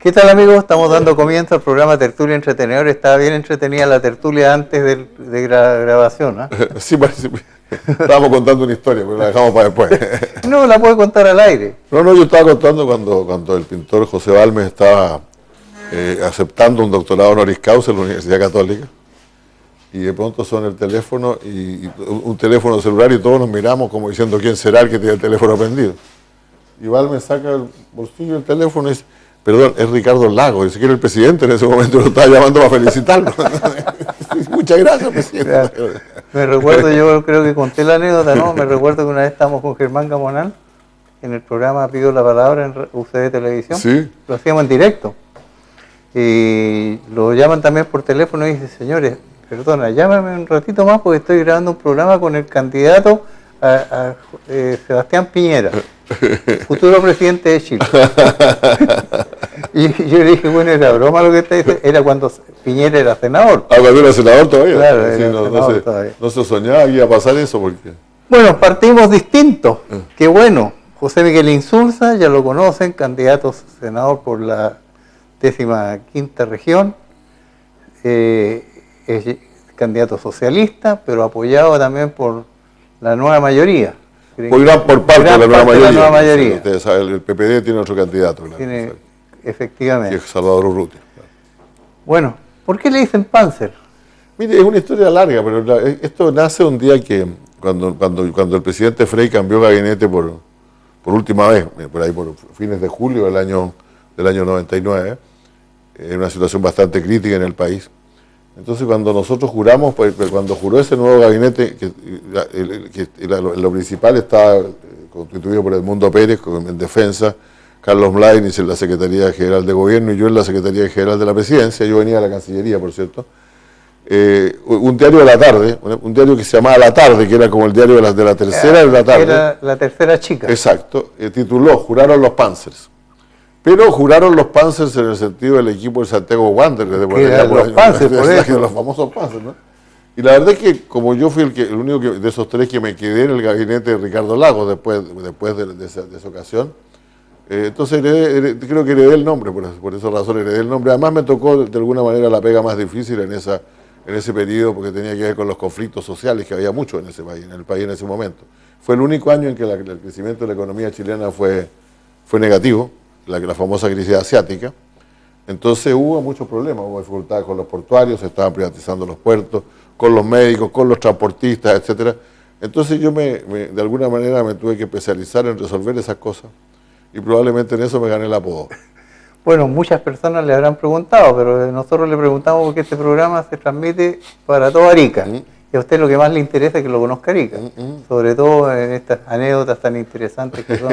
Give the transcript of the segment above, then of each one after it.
¿Qué tal, amigos? Estamos dando comienzo al programa Tertulia Entretenedor. Estaba bien entretenida la tertulia antes de la grabación, ¿no? Sí, parece. Estábamos contando una historia, pero la dejamos para después. No, la puede contar al aire. No, yo estaba contando cuando el pintor José Balmes estaba aceptando un doctorado honoris causa en la Universidad Católica, y de pronto suena el teléfono, y un teléfono celular, y todos nos miramos como diciendo, ¿quién será el que tiene el teléfono prendido? Y Balmes saca el bolsillo el teléfono y dice, perdón, es Ricardo Lagos, dice que era el presidente en ese momento, lo estaba llamando para felicitarlo. Muchas gracias, presidente. Me recuerdo, yo creo que conté la anécdota, ¿no? Me recuerdo que una vez estábamos con Germán Gamonal en el programa Pido la Palabra en UCB Televisión. Sí. Lo hacíamos en directo. Y lo llaman también por teléfono y dice, señores, perdona, llámame un ratito más porque estoy grabando un programa con el candidato a Sebastián Piñera, futuro presidente de Chile. Y yo le dije, bueno, era broma lo que está diciendo, era cuando Piñera era senador. Ah, cuando era senador todavía. Claro, sí, todavía. No se soñaba que iba a pasar eso porque... Bueno, partimos distintos. Qué bueno. José Miguel Insulza, ya lo conocen, candidato a senador por la 15ª región. Es candidato socialista, pero apoyado también por la nueva mayoría. Por parte de la nueva mayoría. Sí, ustedes saben, el PPD tiene otro candidato. Claro, tiene, efectivamente. Que es Salvador Urrutia. Claro. Bueno, ¿por qué le dicen Panzer? Mire, es una historia larga, pero esto nace un día que cuando el presidente Frey cambió gabinete por última vez, por ahí por fines de julio del año 99, en una situación bastante crítica en el país. Entonces, cuando nosotros juramos, cuando juró ese nuevo gabinete, lo principal estaba constituido por Edmundo Pérez en defensa, Carlos Mladenis en la Secretaría General de Gobierno y yo en la Secretaría General de la Presidencia. Yo venía de la Cancillería, por cierto. Un diario de la tarde, un diario que se llamaba La Tarde, que era como el diario de la tercera de la tarde. Era la tercera chica. Exacto, tituló Juraron los Panzers. Pero juraron los Panzers en el sentido del equipo del Santiago Wanderers. Los Panzers, por eso. Los famosos Panzers, ¿no? Y la verdad es que como yo fui el único de esos tres que me quedé en el gabinete de Ricardo Lagos después de esa ocasión, entonces creo que heredé el nombre, por esa razón heredé el nombre. Además me tocó de alguna manera la pega más difícil en ese periodo, porque tenía que ver con los conflictos sociales que había mucho en el país en ese momento. Fue el único año en que el crecimiento de la economía chilena fue negativo, la famosa crisis asiática. Entonces hubo muchos problemas, hubo dificultades con los portuarios, se estaban privatizando los puertos, con los médicos, con los transportistas, etcétera. Entonces yo de alguna manera me tuve que especializar en resolver esas cosas y probablemente en eso me gané el apodo. Bueno, muchas personas le habrán preguntado, pero nosotros le preguntamos porque este programa se transmite para toda Arica. Y a usted lo que más le interesa es que lo conozca Arica, sobre todo en estas anécdotas tan interesantes que son.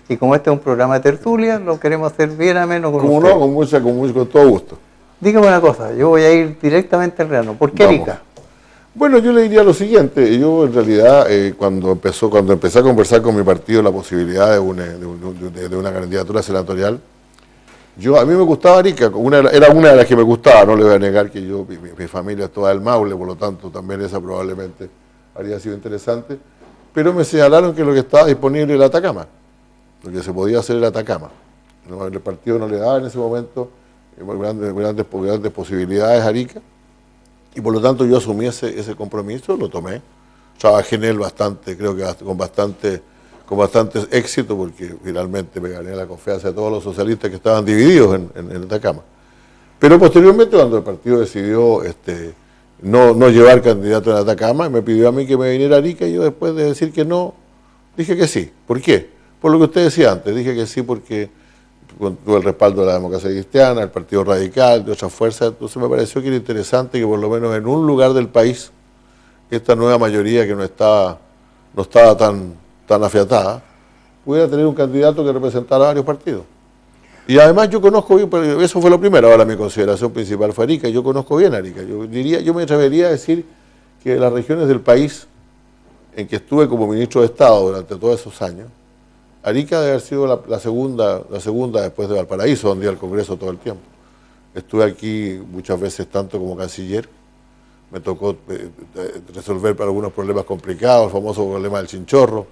Y como este es un programa de tertulia, lo queremos hacer bien ameno con usted. Con todo gusto. Dígame una cosa, yo voy a ir directamente al grano. ¿Por qué Arica? Bueno, yo le diría lo siguiente. Yo en realidad, cuando empecé a conversar con mi partido la posibilidad de una candidatura senatorial, a mí me gustaba Arica, era una de las que me gustaba, no le voy a negar que mi familia es toda del Maule, por lo tanto también esa probablemente habría sido interesante, pero me señalaron que lo que estaba disponible era Atacama, lo que se podía hacer era Atacama. ¿No? El partido no le daba en ese momento grandes posibilidades a Arica, y por lo tanto yo asumí ese compromiso, lo tomé, trabajé en él bastante, creo que con bastante éxito, porque finalmente me gané la confianza de todos los socialistas que estaban divididos en Atacama. Pero posteriormente, cuando el partido decidió no llevar candidato en Atacama, me pidió a mí que me viniera a Arica, y yo, después de decir que no, dije que sí. ¿Por qué? Por lo que usted decía antes, dije que sí porque tuve el respaldo de la democracia cristiana, el Partido Radical, de otras fuerzas. Entonces me pareció que era interesante que por lo menos en un lugar del país, esta nueva mayoría que no estaba tan afiatada, pudiera tener un candidato que representara a varios partidos. Y además yo conozco bien, eso fue lo primero. Ahora mi consideración principal fue Arica, yo conozco bien Arica. Yo me atrevería a decir que las regiones del país en que estuve como ministro de Estado durante todos esos años, Arica debe haber sido la segunda después de Valparaíso, donde iba al Congreso todo el tiempo. Estuve aquí muchas veces tanto como canciller, me tocó resolver algunos problemas complicados, el famoso problema del chinchorro.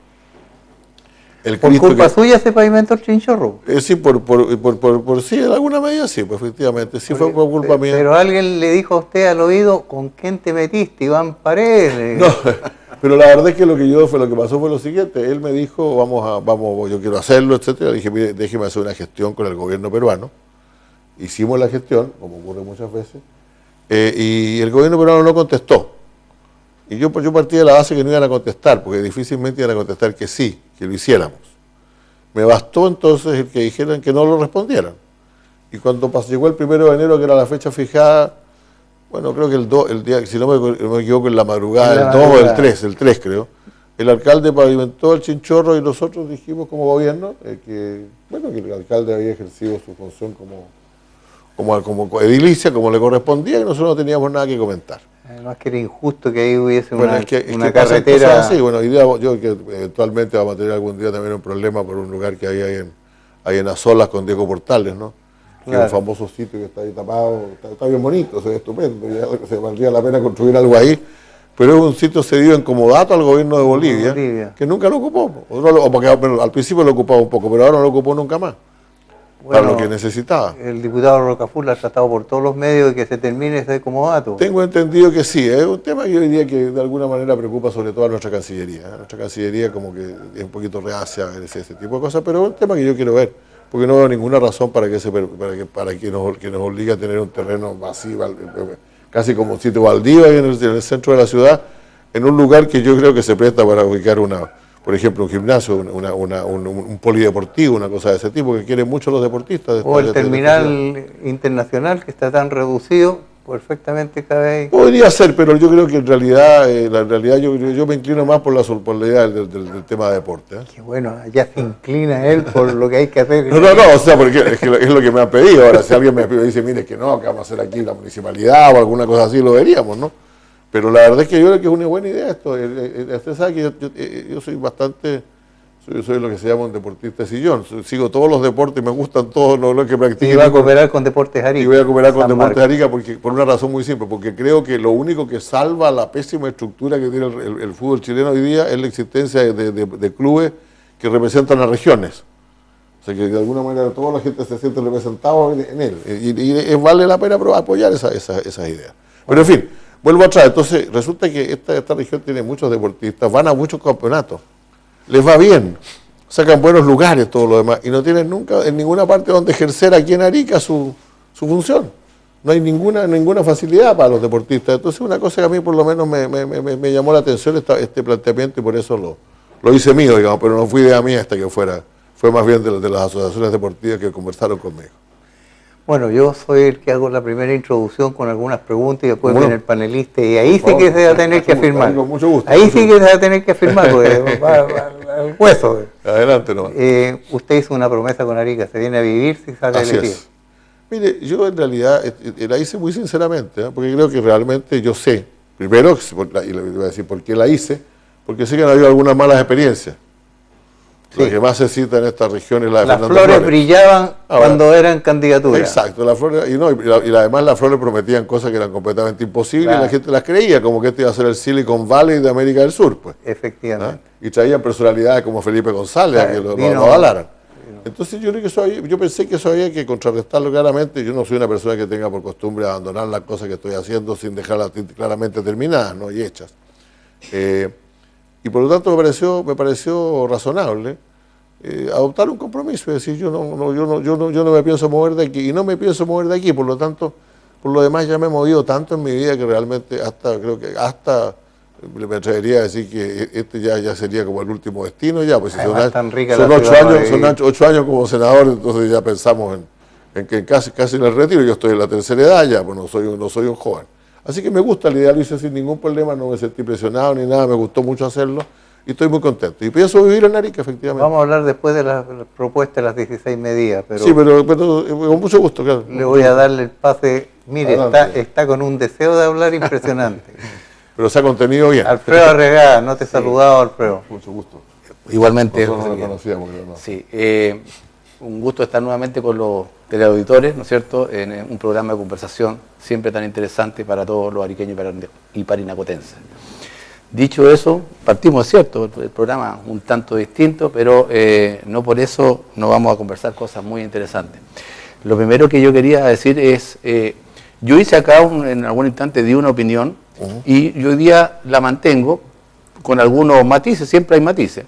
Por culpa suya se pavimentó el Chinchorro. Sí, por sí, en alguna medida sí, pues efectivamente, sí fue por culpa mía. Pero alguien le dijo a usted al oído, ¿con quién te metiste, Iván Paredes? No, pero la verdad es que lo que pasó fue lo siguiente, él me dijo, vamos, yo quiero hacerlo, etcétera. Le dije, mire, déjeme hacer una gestión con el gobierno peruano. Hicimos la gestión, como ocurre muchas veces, y el gobierno peruano no contestó. Y yo partí de la base que no iban a contestar, porque difícilmente iban a contestar que sí, que lo hiciéramos. Me bastó entonces el que dijeran que no lo respondieran. Y cuando llegó el 1 de enero, que era la fecha fijada, bueno, creo que el día, si no me equivoco, en la madrugada, el 2 o el 3 creo, el alcalde pavimentó el Chinchorro y nosotros dijimos como gobierno que el alcalde había ejercido su función como edilicia, como le correspondía, y nosotros no teníamos nada que comentar. Además que era injusto que ahí hubiese una carretera. Así. Bueno, hoy día yo que eventualmente vamos a tener algún día también un problema por un lugar que hay en Azolas con Diego Portales, ¿no? Claro. Que es un famoso sitio que está ahí tapado, está bien bonito, se ve estupendo, ya se valdría la pena construir algo ahí, pero es un sitio cedido en comodato al gobierno de Bolivia. Que nunca lo ocupó, porque al principio lo ocupaba un poco, pero ahora no lo ocupó nunca más. Bueno, para lo que necesitaba. El diputado Rocaful ha tratado por todos los medios de que se termine ese comodato. Tengo entendido que sí, es un tema que yo diría que de alguna manera preocupa sobre todo a nuestra Cancillería. Nuestra Cancillería como que es un poquito reacia a ver ese tipo de cosas, pero es un tema que yo quiero ver, porque no veo ninguna razón para que nos obligue a tener un terreno vacío, casi como un sitio baldío ahí en el centro de la ciudad, en un lugar que yo creo que se presta para ubicar por ejemplo, un gimnasio, un polideportivo, una cosa de ese tipo, que quieren mucho los deportistas. O el terminal internacional, que está tan reducido, perfectamente cabe ahí. Podría ser, pero yo creo que en realidad yo me inclino más por la idea del tema de deporte. Qué bueno, ya se inclina él por lo que hay que hacer. No, o sea, porque es lo que me han pedido. Ahora, si alguien me dice, mire, que no, que vamos a hacer aquí la municipalidad o alguna cosa así, lo veríamos, ¿no? Pero la verdad es que yo creo que es una buena idea esto. Usted sabe que yo soy soy lo que se llama un deportista de sillón. Sigo todos los deportes, me gustan todos los que practico. Y va a cooperar con Deportes Arica. Y voy a cooperar con Deportes Arica por una razón muy simple, porque creo que lo único que salva la pésima estructura que tiene el fútbol chileno hoy día es la existencia de clubes que representan a regiones. O sea que de alguna manera toda la gente se siente representado en él. Y vale la pena apoyar esas ideas. Pero en fin. Vuelvo atrás, entonces resulta que esta región tiene muchos deportistas, van a muchos campeonatos, les va bien, sacan buenos lugares, todo lo demás, y no tienen nunca en ninguna parte donde ejercer aquí en Arica su función. No hay ninguna facilidad para los deportistas. Entonces una cosa que a mí por lo menos me llamó la atención este planteamiento y por eso lo hice mío, digamos, pero no fue idea mía hasta que fue más bien de las asociaciones deportivas que conversaron conmigo. Bueno, yo soy el que hago la primera introducción con algunas preguntas y después viene el panelista y ahí sí que se va a tener que afirmar. Con mucho gusto. Ahí sí que se va a tener que afirmar, porque va al hueso. Adelante nomás. Usted hizo una promesa con Arica, se viene a vivir si sale elegido. Así es. Mire, yo en realidad la hice muy sinceramente, porque creo que realmente yo sé, primero, y le voy a decir por qué la hice, porque sé que han habido algunas malas experiencias. Sí. Lo que más se cita en esta región es la de Las flores brillaban cuando eran candidaturas. Exacto, las flores, y además las flores prometían cosas que eran completamente imposibles, y la gente las creía, como que este iba a ser el Silicon Valley de América del Sur, pues. Efectivamente. Y traían personalidades como Felipe González a que lo avalaran. Entonces yo creo que yo pensé que eso había que contrarrestarlo claramente. Yo no soy una persona que tenga por costumbre abandonar las cosas que estoy haciendo sin dejarlas claramente terminadas, ¿no? Y hechas. Y por lo tanto me pareció razonable adoptar un compromiso y decir yo no me pienso mover de aquí y no me pienso mover de aquí, por lo tanto, por lo demás ya me he movido tanto en mi vida que realmente hasta me atrevería a decir que este ya sería como el último destino ya, pues son 8 años como senador, entonces ya pensamos en que casi en el retiro, yo estoy en la tercera edad ya, pues no soy un joven. Así que me gusta la idea, lo hice sin ningún problema, no me sentí presionado ni nada, me gustó mucho hacerlo y estoy muy contento. Y pienso vivir en Arica, efectivamente. Vamos a hablar después de la propuesta de las 16 medidas. Pero sí, pero con mucho gusto, claro. Le voy a darle el pase, mire, está con un deseo de hablar impresionante. Pero se ha contenido bien. Alfredo Arregada, no te he saludado, Alfredo. Mucho gusto. Igualmente. Nosotros no lo conocíamos, ¿no? Sí, un gusto estar nuevamente con los teleauditores, ¿no es cierto?, en un programa de conversación siempre tan interesante para todos los ariqueños y parinacotenses. Dicho eso, partimos, cierto, el programa un tanto distinto, pero no por eso no vamos a conversar cosas muy interesantes. Lo primero que yo quería decir es, yo hice acá en algún instante, di una opinión, y yo hoy día la mantengo con algunos matices, siempre hay matices.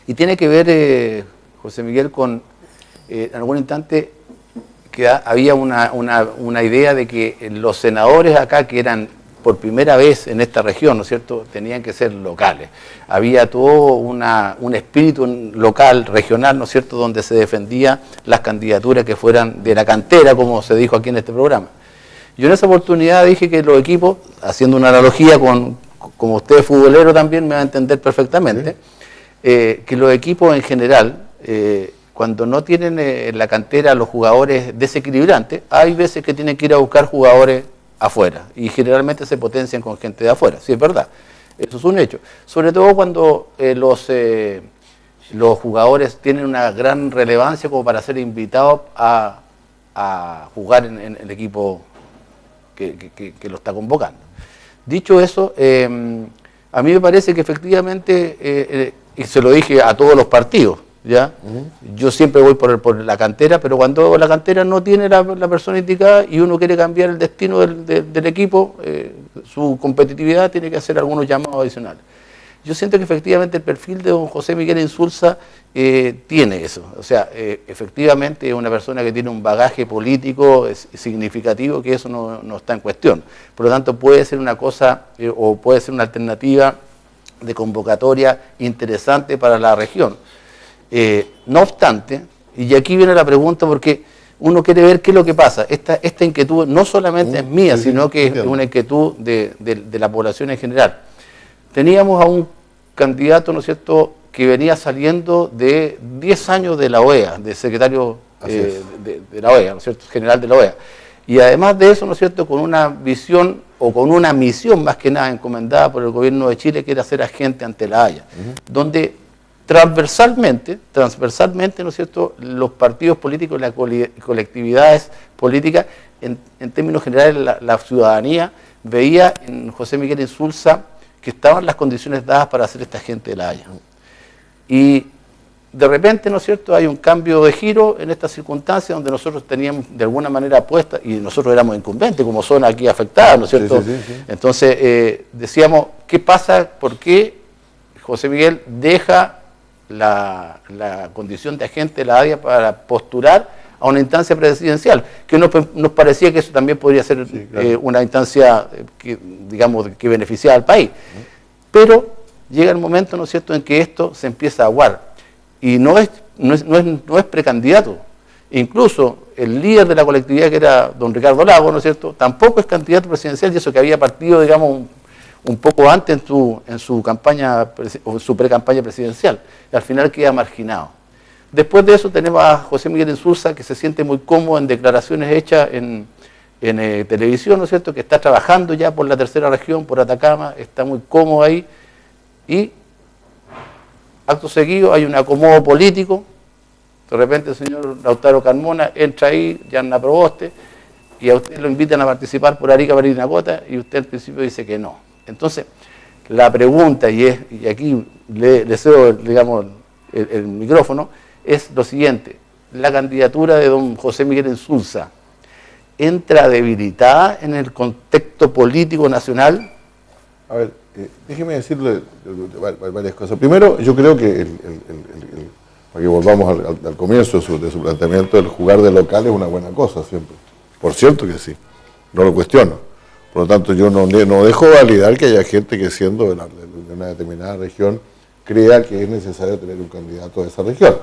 Y tiene que ver, José Miguel, con en algún instante que había una idea de que los senadores acá, que eran por primera vez en esta región, ¿no es cierto?, tenían que ser locales. Había todo un espíritu local, regional, ¿no es cierto?, donde se defendía las candidaturas que fueran de la cantera, como se dijo aquí en este programa. Yo en esa oportunidad dije que los equipos, haciendo una analogía como usted es futbolero también me va a entender perfectamente, que los equipos en general, cuando no tienen en la cantera los jugadores desequilibrantes, hay veces que tienen que ir a buscar jugadores afuera, y generalmente se potencian con gente de afuera, sí es verdad, eso es un hecho, sobre todo cuando los jugadores tienen una gran relevancia como para ser invitados a jugar en el equipo que lo está convocando. Dicho eso, a mí me parece que efectivamente, y se lo dije a todos los partidos, ¿ya? Yo siempre voy por la cantera, pero cuando la cantera no tiene la persona indicada y uno quiere cambiar el destino del equipo, su competitividad, tiene que hacer algunos llamados adicionales. Yo siento que efectivamente el perfil de don José Miguel Insulza tiene eso, o sea, efectivamente es una persona que tiene un bagaje político significativo, que eso no está en cuestión. Por lo tanto, puede ser una cosa o puede ser una alternativa de convocatoria interesante para la región. No obstante, y aquí viene la pregunta porque uno quiere ver qué es lo que pasa. Esta inquietud no solamente es mía, sino que es una inquietud de la población en general. Teníamos a un candidato, ¿no es cierto?, que venía saliendo de 10 años de la OEA, de secretario de la OEA, ¿no es cierto?, general de la OEA. Y además de eso, ¿no es cierto?, con una visión o con una misión más que nada encomendada por el gobierno de Chile, que era ser agente ante la Haya, donde transversalmente, ¿no es cierto?, los partidos políticos, las colectividades políticas, en términos generales la ciudadanía, veía en José Miguel Insulza que estaban las condiciones dadas para ser esta agente de la Haya. Y de repente, ¿no es cierto?, hay un cambio de giro en estas circunstancias donde nosotros teníamos de alguna manera puesta, y nosotros éramos incumbentes como zona aquí afectada, ¿no es cierto? Sí. Entonces decíamos, ¿qué pasa? ¿Por qué José Miguel deja la condición de agente de la ADIA para postular a una instancia presidencial? Que nos parecía que eso también podría ser una instancia que, digamos, que beneficiaba al país. Pero llega el momento, ¿no es cierto?, en que esto se empieza a aguar. Y no es precandidato. Incluso el líder de la colectividad, que era don Ricardo Lagos, ¿no es cierto?, tampoco es candidato presidencial, y eso que había partido, digamos, un poco antes en su campaña o en su pre-campaña presidencial, y al final queda marginado. Después de eso tenemos a José Miguel Insulza, que se siente muy cómodo en declaraciones hechas en televisión, ¿no es cierto?, que está trabajando ya por la tercera región, por Atacama, está muy cómodo ahí, y acto seguido hay un acomodo político. De repente el señor Lautaro Carmona entra ahí, Yanna Proboste, y a usted lo invitan a participar por Arica Parinacota, y usted al principio dice que no. Entonces, la pregunta, y aquí le cedo, digamos, el micrófono, es lo siguiente: la candidatura de don José Miguel Insulza entra debilitada en el contexto político nacional. A ver, déjeme decirle varias cosas. Primero, yo creo que, para que volvamos al comienzo de su planteamiento, el jugar de local es una buena cosa siempre. Por cierto que sí, no lo cuestiono. Por lo tanto, yo no dejo validar que haya gente que, siendo de una determinada región, crea que es necesario tener un candidato de esa región.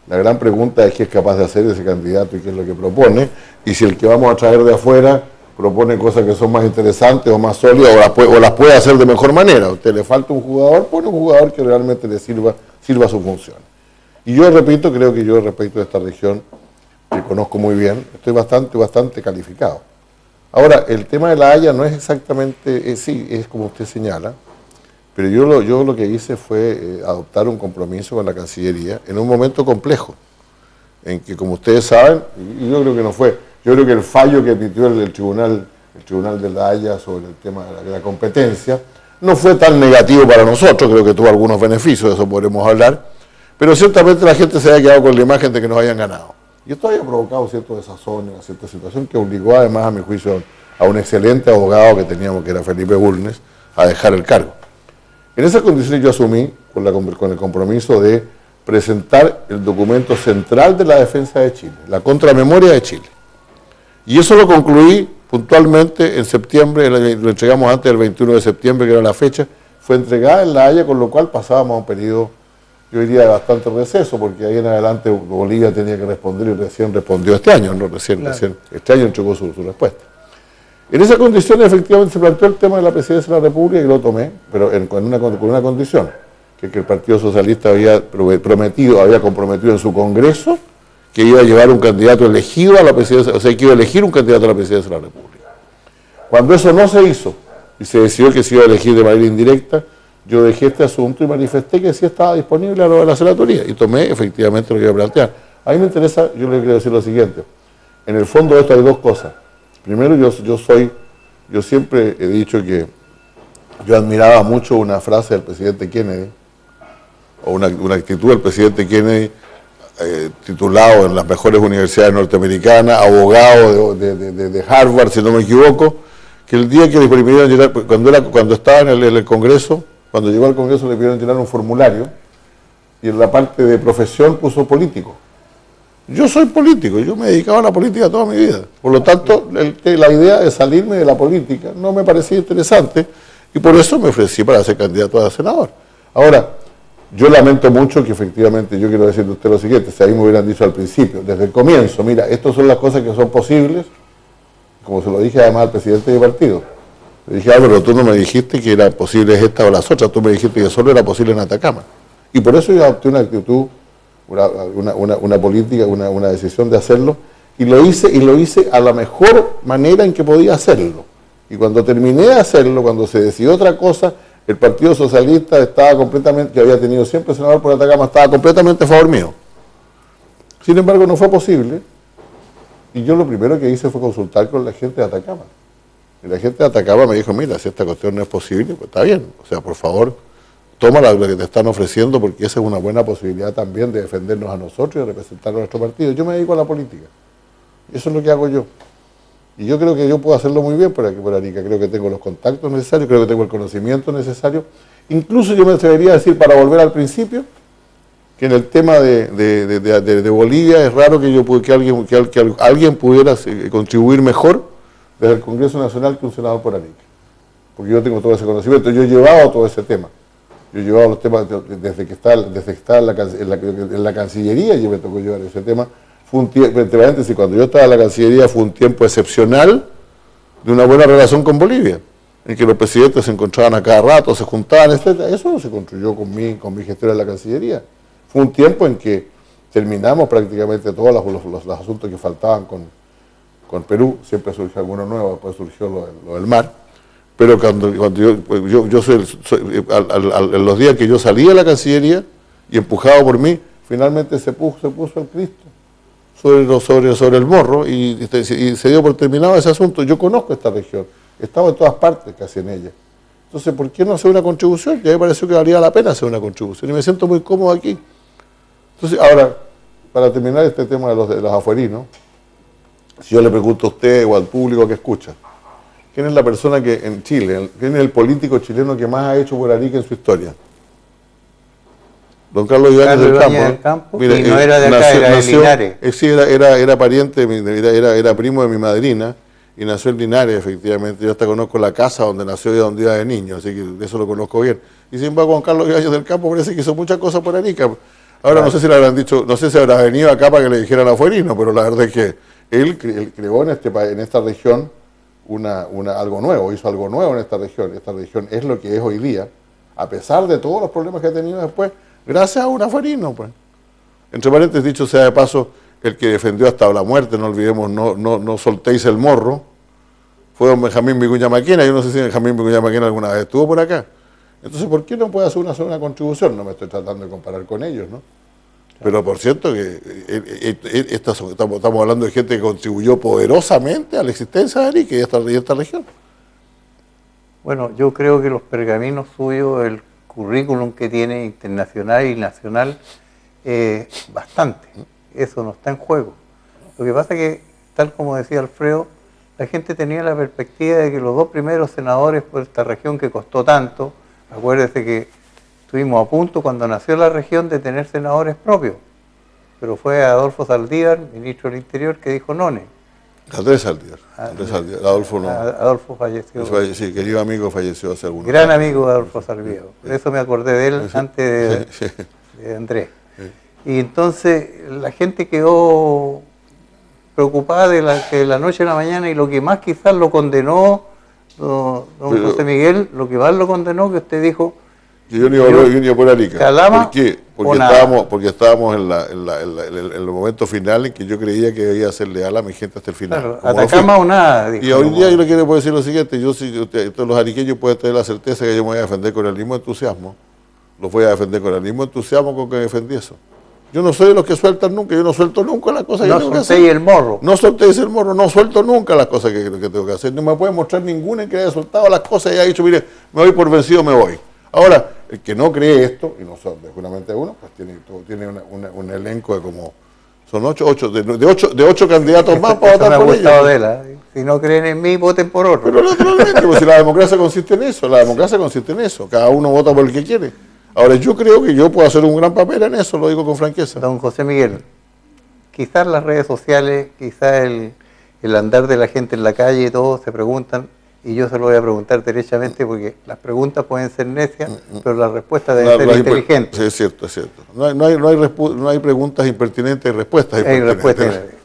La gran pregunta es qué es capaz de hacer ese candidato y qué es lo que propone, y si el que vamos a traer de afuera propone cosas que son más interesantes o más sólidas, o las puede hacer de mejor manera. A usted le falta un jugador, pone un jugador que realmente le sirva su función. Y yo repito, creo que yo respecto de esta región, que conozco muy bien, estoy bastante calificado. Ahora, el tema de la Haya no es exactamente, sí, es como usted señala, pero yo lo que hice fue adoptar un compromiso con la Cancillería en un momento complejo, en que, como ustedes saben, y yo creo que no fue, yo creo que el fallo que emitió el tribunal de la Haya sobre el tema de la competencia No fue tan negativo para nosotros, creo que tuvo algunos beneficios, de eso podremos hablar, pero ciertamente la gente se había quedado con la imagen de que nos habían ganado. Y esto había provocado cierto desazón, una cierta situación que obligó además, a mi juicio, a un excelente abogado que teníamos, que era Felipe Bulnes, a dejar el cargo. En esas condiciones yo asumí con el compromiso de presentar el documento central de la defensa de Chile, la contramemoria de Chile. Y eso lo concluí puntualmente en septiembre, lo entregamos antes del 21 de septiembre, que era la fecha, fue entregada en La Haya, con lo cual pasábamos a un periodo, yo diría, de bastante receso, porque ahí en adelante Bolivia tenía que responder y recién respondió este año, ¿no? Recién este año entregó su respuesta. En esas condiciones efectivamente se planteó el tema de la presidencia de la República y lo tomé, pero con una condición, que el Partido Socialista había comprometido en su Congreso que iba a llevar un candidato elegido a la presidencia, o sea, que iba a elegir un candidato a la presidencia de la República. Cuando eso no se hizo y se decidió que se iba a elegir de manera indirecta, yo dejé este asunto y manifesté que sí estaba disponible a lo de la senatoría y tomé efectivamente lo que iba a plantear. A mí me interesa, yo le quiero decir lo siguiente, en el fondo de esto hay dos cosas. Primero, yo siempre he dicho que yo admiraba mucho una frase del presidente Kennedy, o una actitud del presidente Kennedy, titulado en las mejores universidades norteamericanas, abogado de Harvard, si no me equivoco, que el día que le permitieron llenar, cuando estaba en el Congreso, cuando llegó al Congreso le pidieron llenar un formulario, y en la parte de profesión puso político. Yo soy político, yo me he dedicado a la política toda mi vida. Por lo tanto, la idea de salirme de la política no me parecía interesante y por eso me ofrecí para ser candidato a senador. Ahora, yo lamento mucho que efectivamente, yo quiero decirle a usted lo siguiente, si ahí me hubieran dicho al principio, desde el comienzo, mira, estas son las cosas que son posibles, como se lo dije además al presidente de partido. Le dije, pero tú no me dijiste que eran posibles estas o las otras, tú me dijiste que solo era posible en Atacama. Y por eso yo adopté una actitud, una política, una decisión de hacerlo, y lo hice a la mejor manera en que podía hacerlo. Y cuando terminé de hacerlo, cuando se decidió otra cosa, el Partido Socialista estaba completamente, que había tenido siempre senador por Atacama, estaba completamente a favor mío. Sin embargo, no fue posible, y yo lo primero que hice fue consultar con la gente de Atacama. Y la gente de Atacama me dijo, mira, si esta cuestión no es posible, pues está bien, o sea, por favor, toma lo que te están ofreciendo, porque esa es una buena posibilidad también de defendernos a nosotros y de representar a nuestro partido. Yo me dedico a la política, y eso es lo que hago yo. Y yo creo que yo puedo hacerlo muy bien por aquí, por Arica. Creo que tengo los contactos necesarios, creo que tengo el conocimiento necesario. Incluso yo me atrevería a decir, para volver al principio, que en el tema de Bolivia es raro que alguien pudiera contribuir mejor desde el Congreso Nacional que un senador por Arica. Porque yo tengo todo ese conocimiento, yo he llevado todo ese tema. Yo he llevado los temas desde que estaba en la Cancillería, yo me tocó llevar ese tema. Fue un tiempo, entre paréntesis, cuando yo estaba en la Cancillería fue un tiempo excepcional de una buena relación con Bolivia, en que los presidentes se encontraban a cada rato, se juntaban, etc. Eso no se construyó con mi gestión en la Cancillería. Fue un tiempo en que terminamos prácticamente todos los asuntos que faltaban con Perú, siempre surgió alguno nuevo, después surgió lo del mar, pero cuando yo en los días que yo salí de la Cancillería y empujado por mí, finalmente se puso el Cristo sobre el morro y se dio por terminado ese asunto. Yo conozco esta región, he estado en todas partes casi en ella. Entonces, ¿por qué no hacer una contribución? Ya me pareció que valía la pena hacer una contribución y me siento muy cómodo aquí. Entonces, ahora, para terminar este tema de los afuerinos, si yo le pregunto a usted o al público que escucha, ¿quién es la persona que en Chile, quién es el político chileno que más ha hecho por Arica en su historia? Don Carlos Ibáñez del Campo. Mira, y no era de acá, era de Linares. Sí, era pariente, era primo de mi madrina y nació en Linares, efectivamente. Yo hasta conozco la casa donde nació y donde iba de niño, así que eso lo conozco bien. Y sin embargo, Juan Carlos Ibáñez del Campo parece que hizo muchas cosas por Arica. Ahora no sé si le habrán dicho, no sé si habrá venido acá para que le dijeran afuerino, pero la verdad es que él creó en esta región algo nuevo, hizo algo nuevo en esta región. Esta región es lo que es hoy día, a pesar de todos los problemas que ha tenido después, gracias a un afuerino, pues. Entre paréntesis, dicho sea de paso, el que defendió hasta la muerte, no olvidemos, no soltéis el morro, fue don Benjamín Vicuña Maquena. Yo no sé si Benjamín Vicuña Maquena alguna vez estuvo por acá. Entonces, ¿por qué no puede hacer una contribución? No me estoy tratando de comparar con ellos, ¿no? Pero por cierto que estamos hablando de gente que contribuyó poderosamente a la existencia de Arica y esta región. Bueno, yo creo que los pergaminos suyos, el currículum que tiene internacional y nacional, bastante. Eso no está en juego. Lo que pasa es que, tal como decía Alfredo, la gente tenía la perspectiva de que los dos primeros senadores por esta región que costó tanto, acuérdese que estuvimos a punto cuando nació la región de tener senadores propios, pero fue Adolfo Saldívar, ministro del Interior, que dijo no. Andrés Saldívar. Adolfo no. Adolfo falleció. Sí, querido amigo, falleció hace algunos Gran amigo de Adolfo Saldívar. Por eso me acordé de él antes de Andrés. Y entonces la gente quedó preocupada de la noche a la mañana, y lo que más quizás lo condenó, don José Miguel, lo que más lo condenó, que usted dijo... Yo no iba por Arica. Calama, ¿Por qué? Porque estábamos en los momentos finales en que yo creía que debía ser leal a mi gente hasta el final. Claro, Atacama o nada. Dijo, y hoy día yo le quiero decir lo siguiente: todos los ariqueños pueden tener la certeza que yo me voy a defender con el mismo entusiasmo. Los voy a defender con el mismo entusiasmo con que defendí eso. Yo no soy de los que sueltan nunca, yo no suelto nunca las cosas que tengo que hacer. No soltéis el morro. No soltéis el morro, no suelto nunca las cosas que tengo que hacer. No me puede mostrar ninguna en que haya soltado las cosas y haya dicho, mire, me voy por vencido, me voy. Ahora, el que no cree esto, y no solamente uno, pues tiene un elenco de como, son de ocho candidatos más para votar por ellos. Si no creen en mí, voten por otro. Pero naturalmente, pues si la democracia consiste en eso, cada uno vota por el que quiere. Ahora, yo creo que yo puedo hacer un gran papel en eso, lo digo con franqueza. Don José Miguel, quizás las redes sociales, quizás el andar de la gente en la calle y todo, se preguntan, y yo se lo voy a preguntar derechamente porque las preguntas pueden ser necias, pero las respuestas deben ser inteligentes. Sí, es cierto, es cierto. No hay preguntas impertinentes y respuestas impertinentes.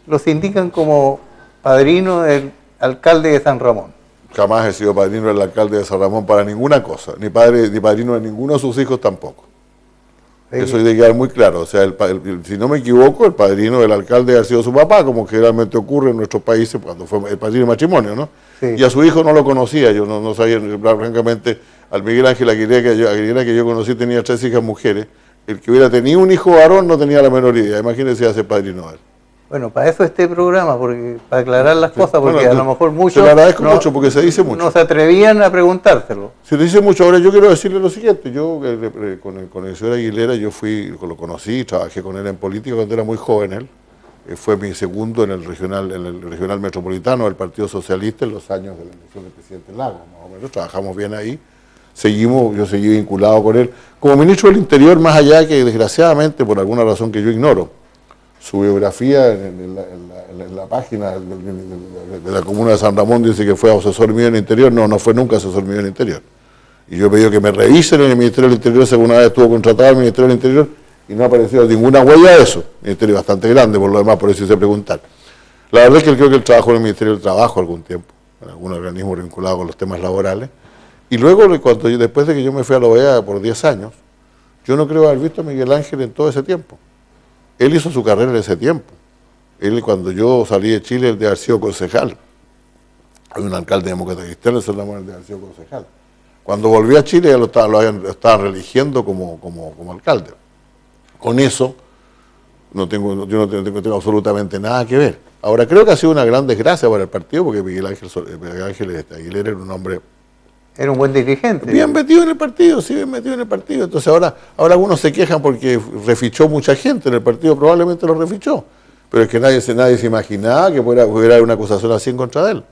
Los indican como padrino del alcalde de San Ramón. Jamás he sido padrino del alcalde de San Ramón para ninguna cosa, ni padrino de ninguno de sus hijos tampoco. Eso hay que quedar muy claro. O sea, si no me equivoco, el padrino del alcalde ha sido su papá, como generalmente ocurre en nuestros países cuando fue el padrino de matrimonio, ¿no? Sí. Y a su hijo no lo conocía, yo no sabía, francamente, al Miguel Ángel Aguilera que yo conocí tenía 3 hijas mujeres. El que hubiera tenido un hijo varón no tenía la menor idea. Imagínense a ser padrino de él. Bueno, para eso este programa, porque para aclarar las cosas, porque a lo mejor muchos... Se lo agradezco mucho porque se dice mucho. No se atrevían a preguntárselo. Se dice mucho. Ahora yo quiero decirle lo siguiente: yo con el señor Aguilera, lo conocí, trabajé con él en política cuando era muy joven él. Fue mi segundo en el regional metropolitano del Partido Socialista en los años de la elección del presidente Lagos, más o menos. Trabajamos bien ahí. Yo seguí vinculado con él. Como ministro del Interior, más allá que desgraciadamente, por alguna razón que yo ignoro, su biografía en la página de la comuna de San Ramón dice que fue asesor mío en el Interior. No fue nunca asesor mío en el Interior. Y yo he pedido que me revisen en el Ministerio del Interior, según una vez estuvo contratado el Ministerio del Interior, y no ha aparecido ninguna huella de eso. El Ministerio es bastante grande, por lo demás, por eso hice preguntar. La verdad es que creo que él trabajó en el Ministerio del Trabajo algún tiempo, en algún organismo vinculado con los temas laborales. Y luego, después de que yo me fui a la OEA por 10 años, yo no creo haber visto a Miguel Ángel en todo ese tiempo. Él hizo su carrera en ese tiempo. Él, cuando yo salí de Chile, él de haber sido concejal. Hay un alcalde demócrata cristiano, ese es el de haber sido concejal. Cuando volví a Chile, ya lo estaban religiendo como alcalde. Con eso, yo no tengo absolutamente nada que ver. Ahora, creo que ha sido una gran desgracia para el partido, porque Miguel Ángel Aguilera era un hombre... Era un buen dirigente. Bien metido en el partido, sí, bien metido en el partido. Entonces ahora algunos se quejan porque refichó mucha gente en el partido, probablemente lo refichó. Pero es que nadie se imaginaba que hubiera haber una acusación así en contra de él.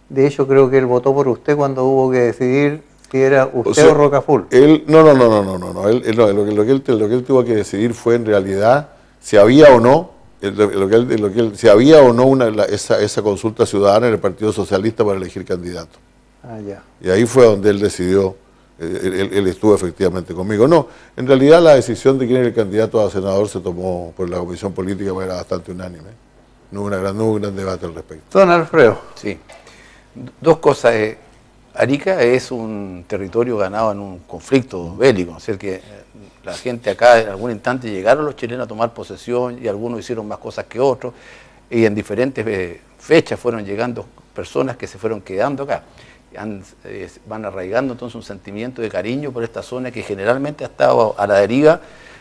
De hecho, creo que él votó por usted cuando hubo que decidir si era usted o Rocaful. No. Lo que él tuvo que decidir fue en realidad si había o no, si había o no esa consulta ciudadana en el Partido Socialista para elegir candidato. Ya. Y ahí fue donde él decidió, él estuvo efectivamente conmigo. No, en realidad la decisión de quién era el candidato a senador se tomó por la comisión política, porque era bastante unánime. No hubo un gran debate al respecto. Don Alfredo. Sí. 2 cosas. Arica es un territorio ganado en un conflicto bélico, es decir, que la gente acá en algún instante llegaron los chilenos a tomar posesión y algunos hicieron más cosas que otros, y en diferentes fechas fueron llegando personas que se fueron quedando acá. Van arraigando entonces un sentimiento de cariño por esta zona que generalmente ha estado a la deriva,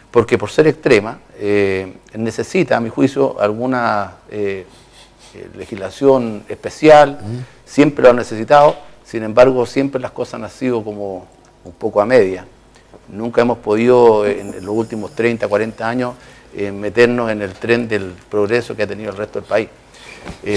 porque por ser extrema necesita, a mi juicio, alguna legislación especial, siempre lo ha necesitado. Sin embargo, siempre las cosas han sido como un poco a media. Nunca hemos podido, en los últimos 30, 40 años, meternos en el tren del progreso que ha tenido el resto del país.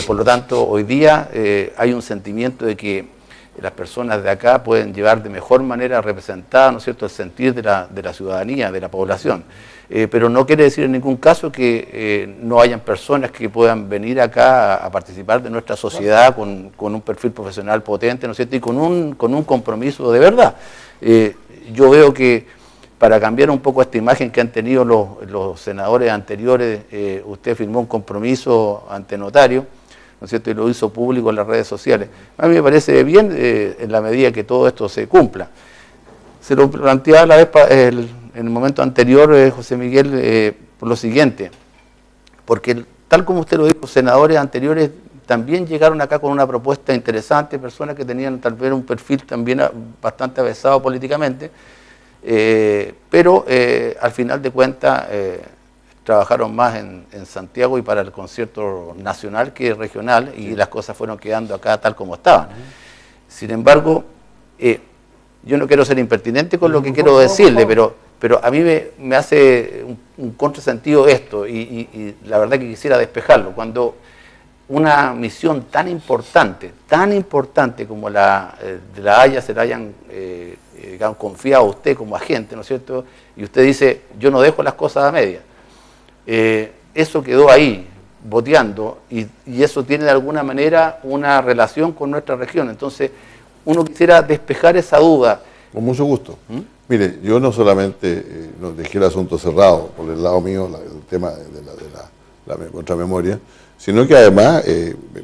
Por lo tanto, hoy día hay un sentimiento de que las personas de acá pueden llevar de mejor manera representada, ¿no es cierto?, el sentir de la ciudadanía, de la población. Pero no quiere decir en ningún caso que no hayan personas que puedan venir acá a participar de nuestra sociedad con un perfil profesional potente, ¿no es cierto?, y con un compromiso de verdad. Yo veo que para cambiar un poco esta imagen que han tenido los senadores anteriores, usted firmó un compromiso ante notario, ¿no es cierto?, y lo hizo público en las redes sociales. A mí me parece bien en la medida que todo esto se cumpla. Se lo planteaba la vez en el momento anterior, José Miguel, por lo siguiente, porque tal como usted lo dijo, senadores anteriores también llegaron acá con una propuesta interesante, personas que tenían tal vez un perfil también bastante avesado políticamente, pero al final de cuentas trabajaron más en Santiago y para el concierto nacional que regional, y las cosas fueron quedando acá tal como estaban. Sin embargo, yo no quiero ser impertinente con lo que quiero decirle, pero a mí me hace un contrasentido esto, y la verdad que quisiera despejarlo. Cuando una misión tan importante como la de la Haya se la hayan digamos, confiado a usted como agente, ¿no es cierto?, y usted dice, yo no dejo las cosas a media. Eso quedó ahí, boteando, y eso tiene de alguna manera una relación con nuestra región. Entonces, uno quisiera despejar esa duda. Con mucho gusto. Mire, yo no solamente dejé el asunto cerrado por el lado mío, el tema de la contramemoria, sino que además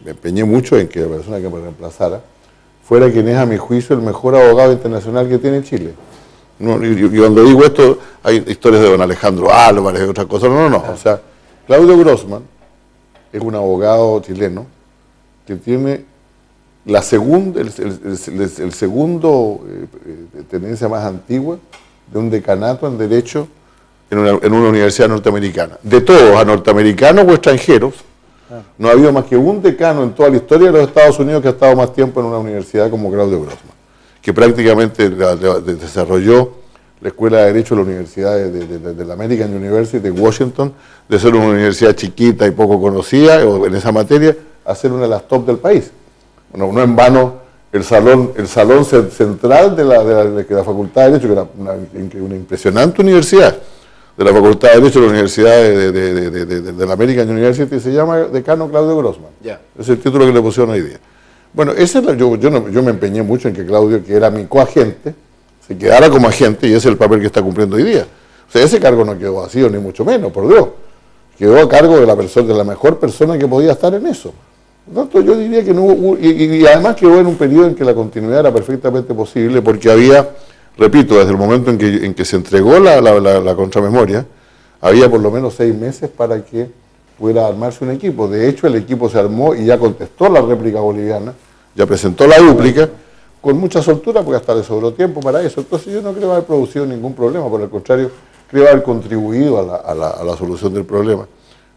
me empeñé mucho en que la persona que me reemplazara fuera quien es, a mi juicio, el mejor abogado internacional que tiene Chile. No, y cuando digo esto, hay historias de don Alejandro Álvarez, de otras cosas. No. O sea, Claudio Grossman es un abogado chileno que tiene la segunda, el segundo tenencia más antigua de un decanato en Derecho en una universidad norteamericana. De todos, a norteamericanos o extranjeros, no ha habido más que un decano en toda la historia de los Estados Unidos que ha estado más tiempo en una universidad como Claudio Grossman, que prácticamente desarrolló la Escuela de Derecho de la Universidad de la American University de Washington, de ser una universidad chiquita y poco conocida en esa materia, a ser una de las top del país. Bueno, no en vano el salón central de la Facultad de Derecho, que era una impresionante universidad, de la Facultad de Derecho de la Universidad de la American University, se llama Decano Claudio Grossman. Yeah. Es el título que le pusieron hoy día. Bueno, yo me empeñé mucho en que Claudio, que era mi coagente, se quedara como agente, y ese es el papel que está cumpliendo hoy día. O sea, ese cargo no quedó vacío, ni mucho menos, por Dios. Quedó a cargo de la mejor persona que podía estar en eso. Por lo tanto, yo diría que no hubo, y además quedó en un periodo en que la continuidad era perfectamente posible, porque había, repito, desde el momento en que se entregó la contramemoria, había por lo menos 6 meses para que pudiera armarse un equipo. De hecho, el equipo se armó y ya contestó la réplica boliviana, ya presentó la dúplica, con mucha soltura, porque hasta le sobró tiempo para eso. Entonces yo no creo haber producido ningún problema, por el contrario, creo haber contribuido a la solución del problema.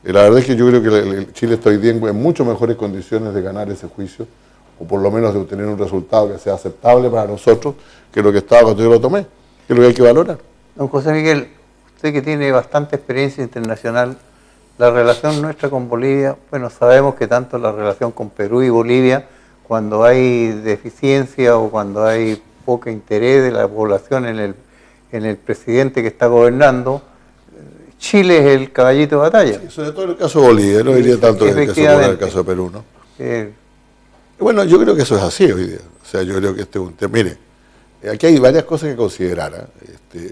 La verdad es que yo creo que Chile está hoy día en mucho mejores condiciones de ganar ese juicio, o por lo menos de obtener un resultado que sea aceptable para nosotros, que lo que estaba cuando yo lo tomé, que es lo que hay que valorar. Don José Miguel, usted que tiene bastante experiencia internacional, la relación nuestra con Bolivia, bueno, sabemos que tanto la relación con Perú y Bolivia, cuando hay deficiencia o cuando hay poco interés de la población en el presidente que está gobernando, Chile es el caballito de batalla. Sí, sobre todo en el caso de Bolivia, no diría tanto en el caso de Perú, ¿no? Bueno, yo creo que eso es así hoy día. O sea, yo creo que este es un tema. Mire, aquí hay varias cosas que considerar.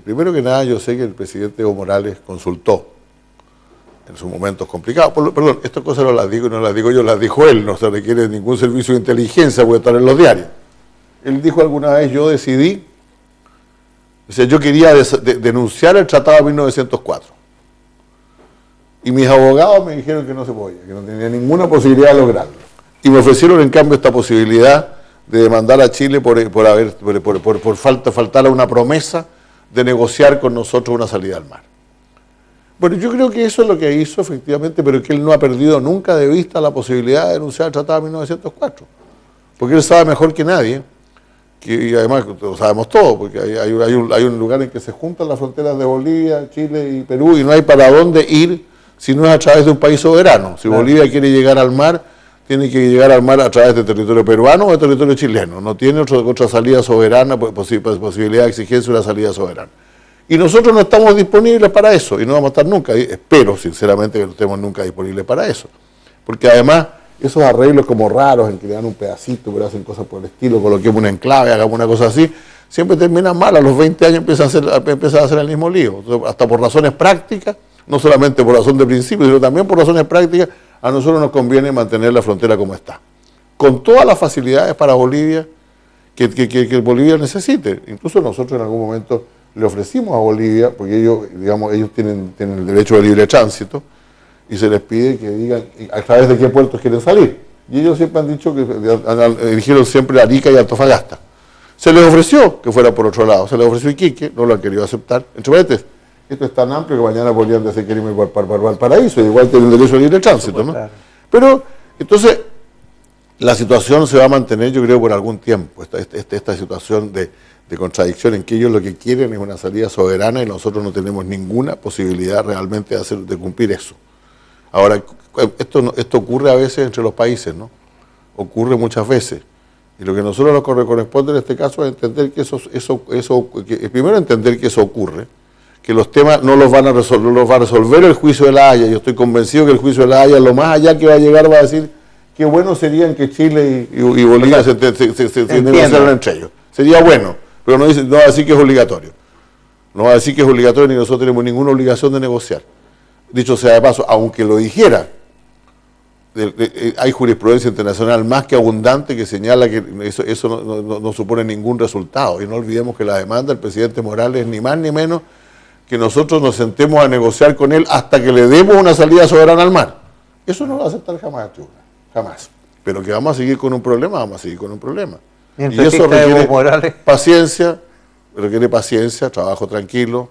Primero que nada, yo sé que el presidente Evo Morales consultó en sus momentos complicados. Perdón, estas cosas no las digo y no las digo yo, las dijo él. No se requiere ningún servicio de inteligencia, puede estar en los diarios. Él dijo alguna vez, yo decidí, o sea, yo quería denunciar el Tratado de 1904. Y mis abogados me dijeron que no se podía, que no tenía ninguna posibilidad de lograrlo. Y me ofrecieron en cambio esta posibilidad de demandar a Chile por faltar a una promesa de negociar con nosotros una salida al mar. Bueno, yo creo que eso es lo que hizo efectivamente, pero que él no ha perdido nunca de vista la posibilidad de denunciar el Tratado de 1904. Porque él sabe mejor que nadie y además lo sabemos todo, porque hay un lugar en que se juntan las fronteras de Bolivia, Chile y Perú, y no hay para dónde ir si no es a través de un país soberano. Si Bolivia quiere llegar al mar, tiene que llegar al mar a través de territorio peruano o de territorio chileno. No tiene otra salida soberana, posibilidad de exigencia de una salida soberana. Y nosotros no estamos disponibles para eso, y no vamos a estar nunca. Y espero, sinceramente, que no estemos nunca disponibles para eso. Porque además, esos arreglos como raros en que le dan un pedacito, pero hacen cosas por el estilo, coloquemos una enclave, hagamos una cosa así, siempre terminan mal. A los 20 años empiezan a hacer el mismo lío. Entonces, hasta por razones prácticas, no solamente por razón de principio, sino también por razones prácticas, a nosotros nos conviene mantener la frontera como está. Con todas las facilidades para Bolivia que Bolivia necesite. Incluso nosotros en algún momento le ofrecimos a Bolivia, porque ellos tienen el derecho de libre tránsito, y se les pide que digan a través de qué puertos quieren salir. Y ellos siempre han dicho que eligieron siempre Arica y Antofagasta. Se les ofreció que fuera por otro lado, se les ofreció Iquique, no lo han querido aceptar. Entre paréntesis, esto es tan amplio que mañana podrían decir que irme para Valparaíso, igual tienen derecho a libre tránsito, ¿no? Claro. Pero, entonces, la situación se va a mantener, yo creo, por algún tiempo, esta situación de contradicción en que ellos lo que quieren es una salida soberana y nosotros no tenemos ninguna posibilidad realmente de cumplir eso. Ahora, esto ocurre a veces entre los países, ¿no? Ocurre muchas veces. Y lo que a nosotros nos corresponde en este caso es entender que primero entender que eso ocurre, que los temas no los va a resolver el juicio de La Haya. Yo estoy convencido que el juicio de La Haya, lo más allá que va a llegar, va a decir qué bueno sería que Chile y Bolivia se negociaran entre ellos. Sería bueno, pero no va a decir que es obligatorio. No va a decir que es obligatorio ni nosotros tenemos ninguna obligación de negociar. Dicho sea de paso, aunque lo dijera, hay jurisprudencia internacional más que abundante que señala que eso no supone ningún resultado. Y no olvidemos que la demanda del presidente Morales es ni más ni menos que nosotros nos sentemos a negociar con él hasta que le demos una salida soberana al mar. Eso no lo va a aceptar jamás, Chula, jamás. Pero que vamos a seguir con un problema, vamos a seguir con un problema. Y eso requiere paciencia, trabajo tranquilo,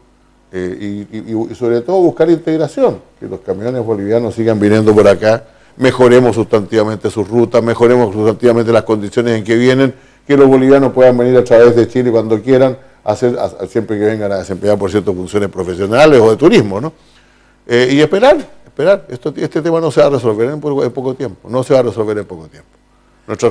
y sobre todo buscar integración, que los camiones bolivianos sigan viniendo por acá, mejoremos sustantivamente sus rutas, mejoremos sustantivamente las condiciones en que vienen, que los bolivianos puedan venir a través de Chile cuando quieran, siempre que vengan a desempeñar, por cierto, funciones profesionales o de turismo, ¿no? Y esperar. Este tema no se va a resolver en poco tiempo, Nuestras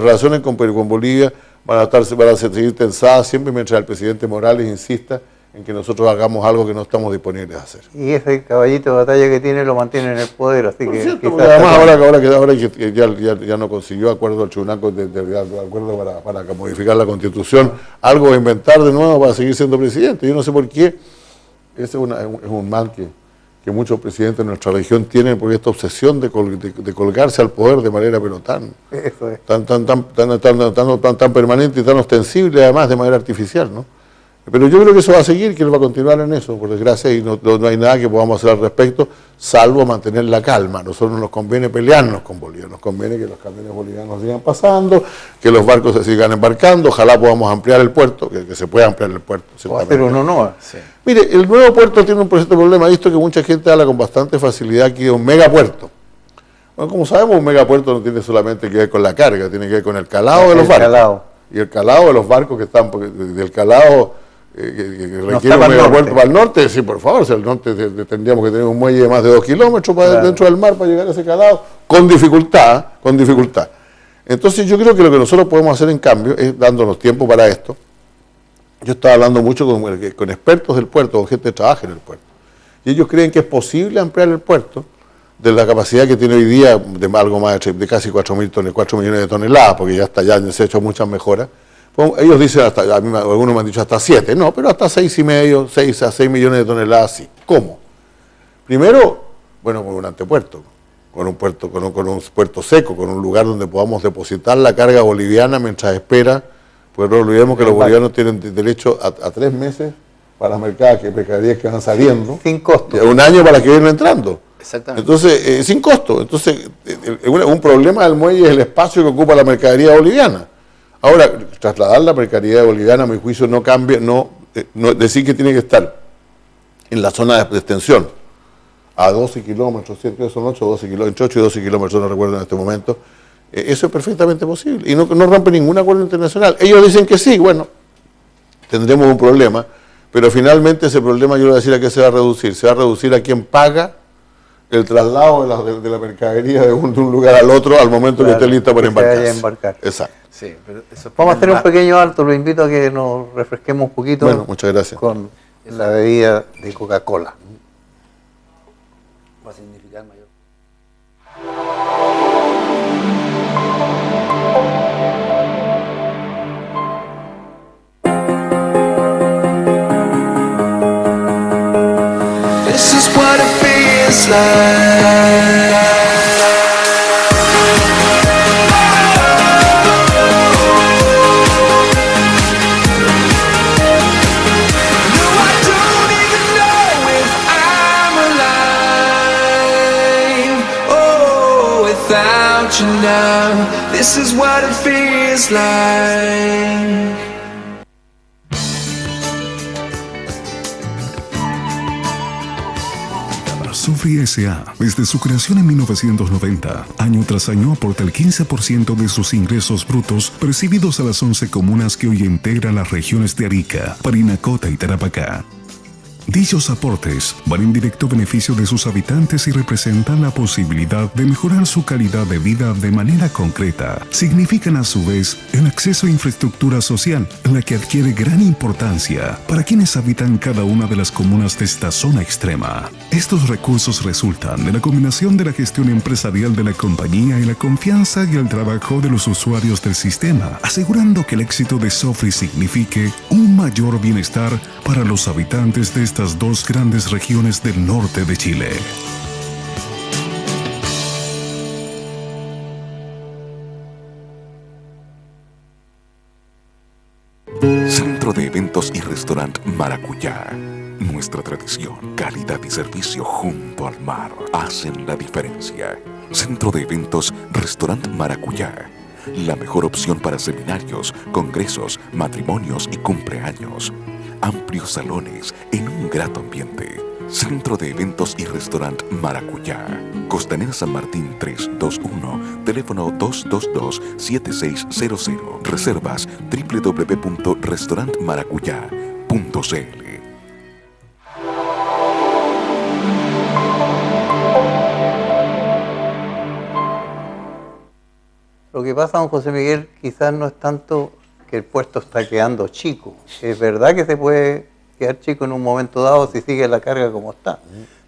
relaciones con Bolivia van a seguir tensadas siempre mientras el presidente Morales insista en que nosotros hagamos algo que no estamos disponibles a hacer. Y ese caballito de batalla que tiene lo mantiene en el poder, así que... Cierto, además ahora que ya no consiguió acuerdo al tribunal acuerdo para modificar la Constitución, algo va a inventar de nuevo para seguir siendo presidente. Yo no sé por qué, ese es un mal que muchos presidentes de nuestra región tienen, porque esta obsesión de colgarse al poder de manera pero tan permanente y tan ostensible, además de manera artificial, ¿no? Pero yo creo que eso va a seguir, que él va a continuar en eso, por desgracia, y no hay nada que podamos hacer al respecto, salvo mantener la calma. A nosotros no nos conviene pelearnos con Bolivia, nos conviene que los camiones bolivianos sigan pasando, que los barcos se sigan embarcando, ojalá podamos ampliar el puerto, que se pueda ampliar el puerto. O hacer uno nuevo. Sí. Mire, el nuevo puerto tiene un problema, visto que mucha gente habla con bastante facilidad aquí de un megapuerto. Bueno, como sabemos, un megapuerto no tiene solamente que ver con la carga, tiene que ver con el calado de los barcos. Y el calado de los barcos que están, porque del calado... que requiere un megapuerto para el norte, sí, por favor, si al norte tendríamos que tener un muelle de más de 2 kilómetros dentro del mar para llegar a ese calado, con dificultad. Entonces yo creo que lo que nosotros podemos hacer en cambio es dándonos tiempo para esto. Yo estaba hablando mucho con expertos del puerto, con gente que trabaja en el puerto, y ellos creen que es posible ampliar el puerto de la capacidad que tiene hoy día de algo más de casi 4 millones de toneladas, porque ya se han hecho muchas mejoras. Ellos dicen, algunos me han dicho hasta 7, no, pero hasta 6,5, 6 a 6 millones de toneladas, sí. ¿Cómo? Primero, bueno, con un antepuerto, con un puerto seco, con un lugar donde podamos depositar la carga boliviana mientras espera, pues no olvidemos que los bolivianos tienen derecho a 3 meses para las mercaderías que van saliendo. Sin costo. Y a 1 año para que vienen entrando. Exactamente. Entonces, sin costo. Entonces, un problema del muelle es el espacio que ocupa la mercadería boliviana. Ahora, trasladar la mercadería boliviana, a mi juicio, no cambia, no decir que tiene que estar en la zona de extensión, a 12 kilómetros, ¿cierto? Son 8 o 12 kilómetros, entre 8 y 12 kilómetros, no recuerdo en este momento, Eso es perfectamente posible y no rompe ningún acuerdo internacional. Ellos dicen que sí, bueno, tendremos un problema, pero finalmente ese problema yo le voy a decir a qué se va a reducir. Se va a reducir a quien paga el traslado de la mercadería de un lugar al otro al momento que esté lista para embarcar. Exacto. Sí, pero eso Vamos a hacer un pequeño alto, lo invito a que nos refresquemos un poquito. Bueno, muchas gracias. Con la bebida de Coca-Cola. va a significar mayor. This is what it feels like. You now, this is what it feels like. Sofri S.A., desde su creación en 1990, año tras año aporta el 15% de sus ingresos brutos percibidos a las 11 comunas que hoy integran las regiones de Arica, Parinacota y Tarapacá. Dichos aportes van en directo beneficio de sus habitantes y representan la posibilidad de mejorar su calidad de vida de manera concreta. Significan a su vez el acceso a infraestructura social, en la que adquiere gran importancia para quienes habitan cada una de las comunas de esta zona extrema. Estos recursos resultan de la combinación de la gestión empresarial de la compañía y la confianza y el trabajo de los usuarios del sistema, asegurando que el éxito de Sofri signifique un mayor bienestar para los habitantes de estas dos grandes regiones del norte de Chile. Centro de Eventos y Restaurant Maracuyá. Nuestra tradición, calidad y servicio junto al mar hacen la diferencia. Centro de Eventos, Restaurant Maracuyá. La mejor opción para seminarios, congresos, matrimonios y cumpleaños. Amplios salones en un grato ambiente. Centro de Eventos y Restaurant Maracuyá. Costanera San Martín 321, teléfono 222-7600. Reservas www.restaurantmaracuyá.cl. Lo que pasa, don José Miguel, quizás no es tanto que el puerto está quedando chico. Es verdad que se puede quedar chico en un momento dado si sigue la carga como está,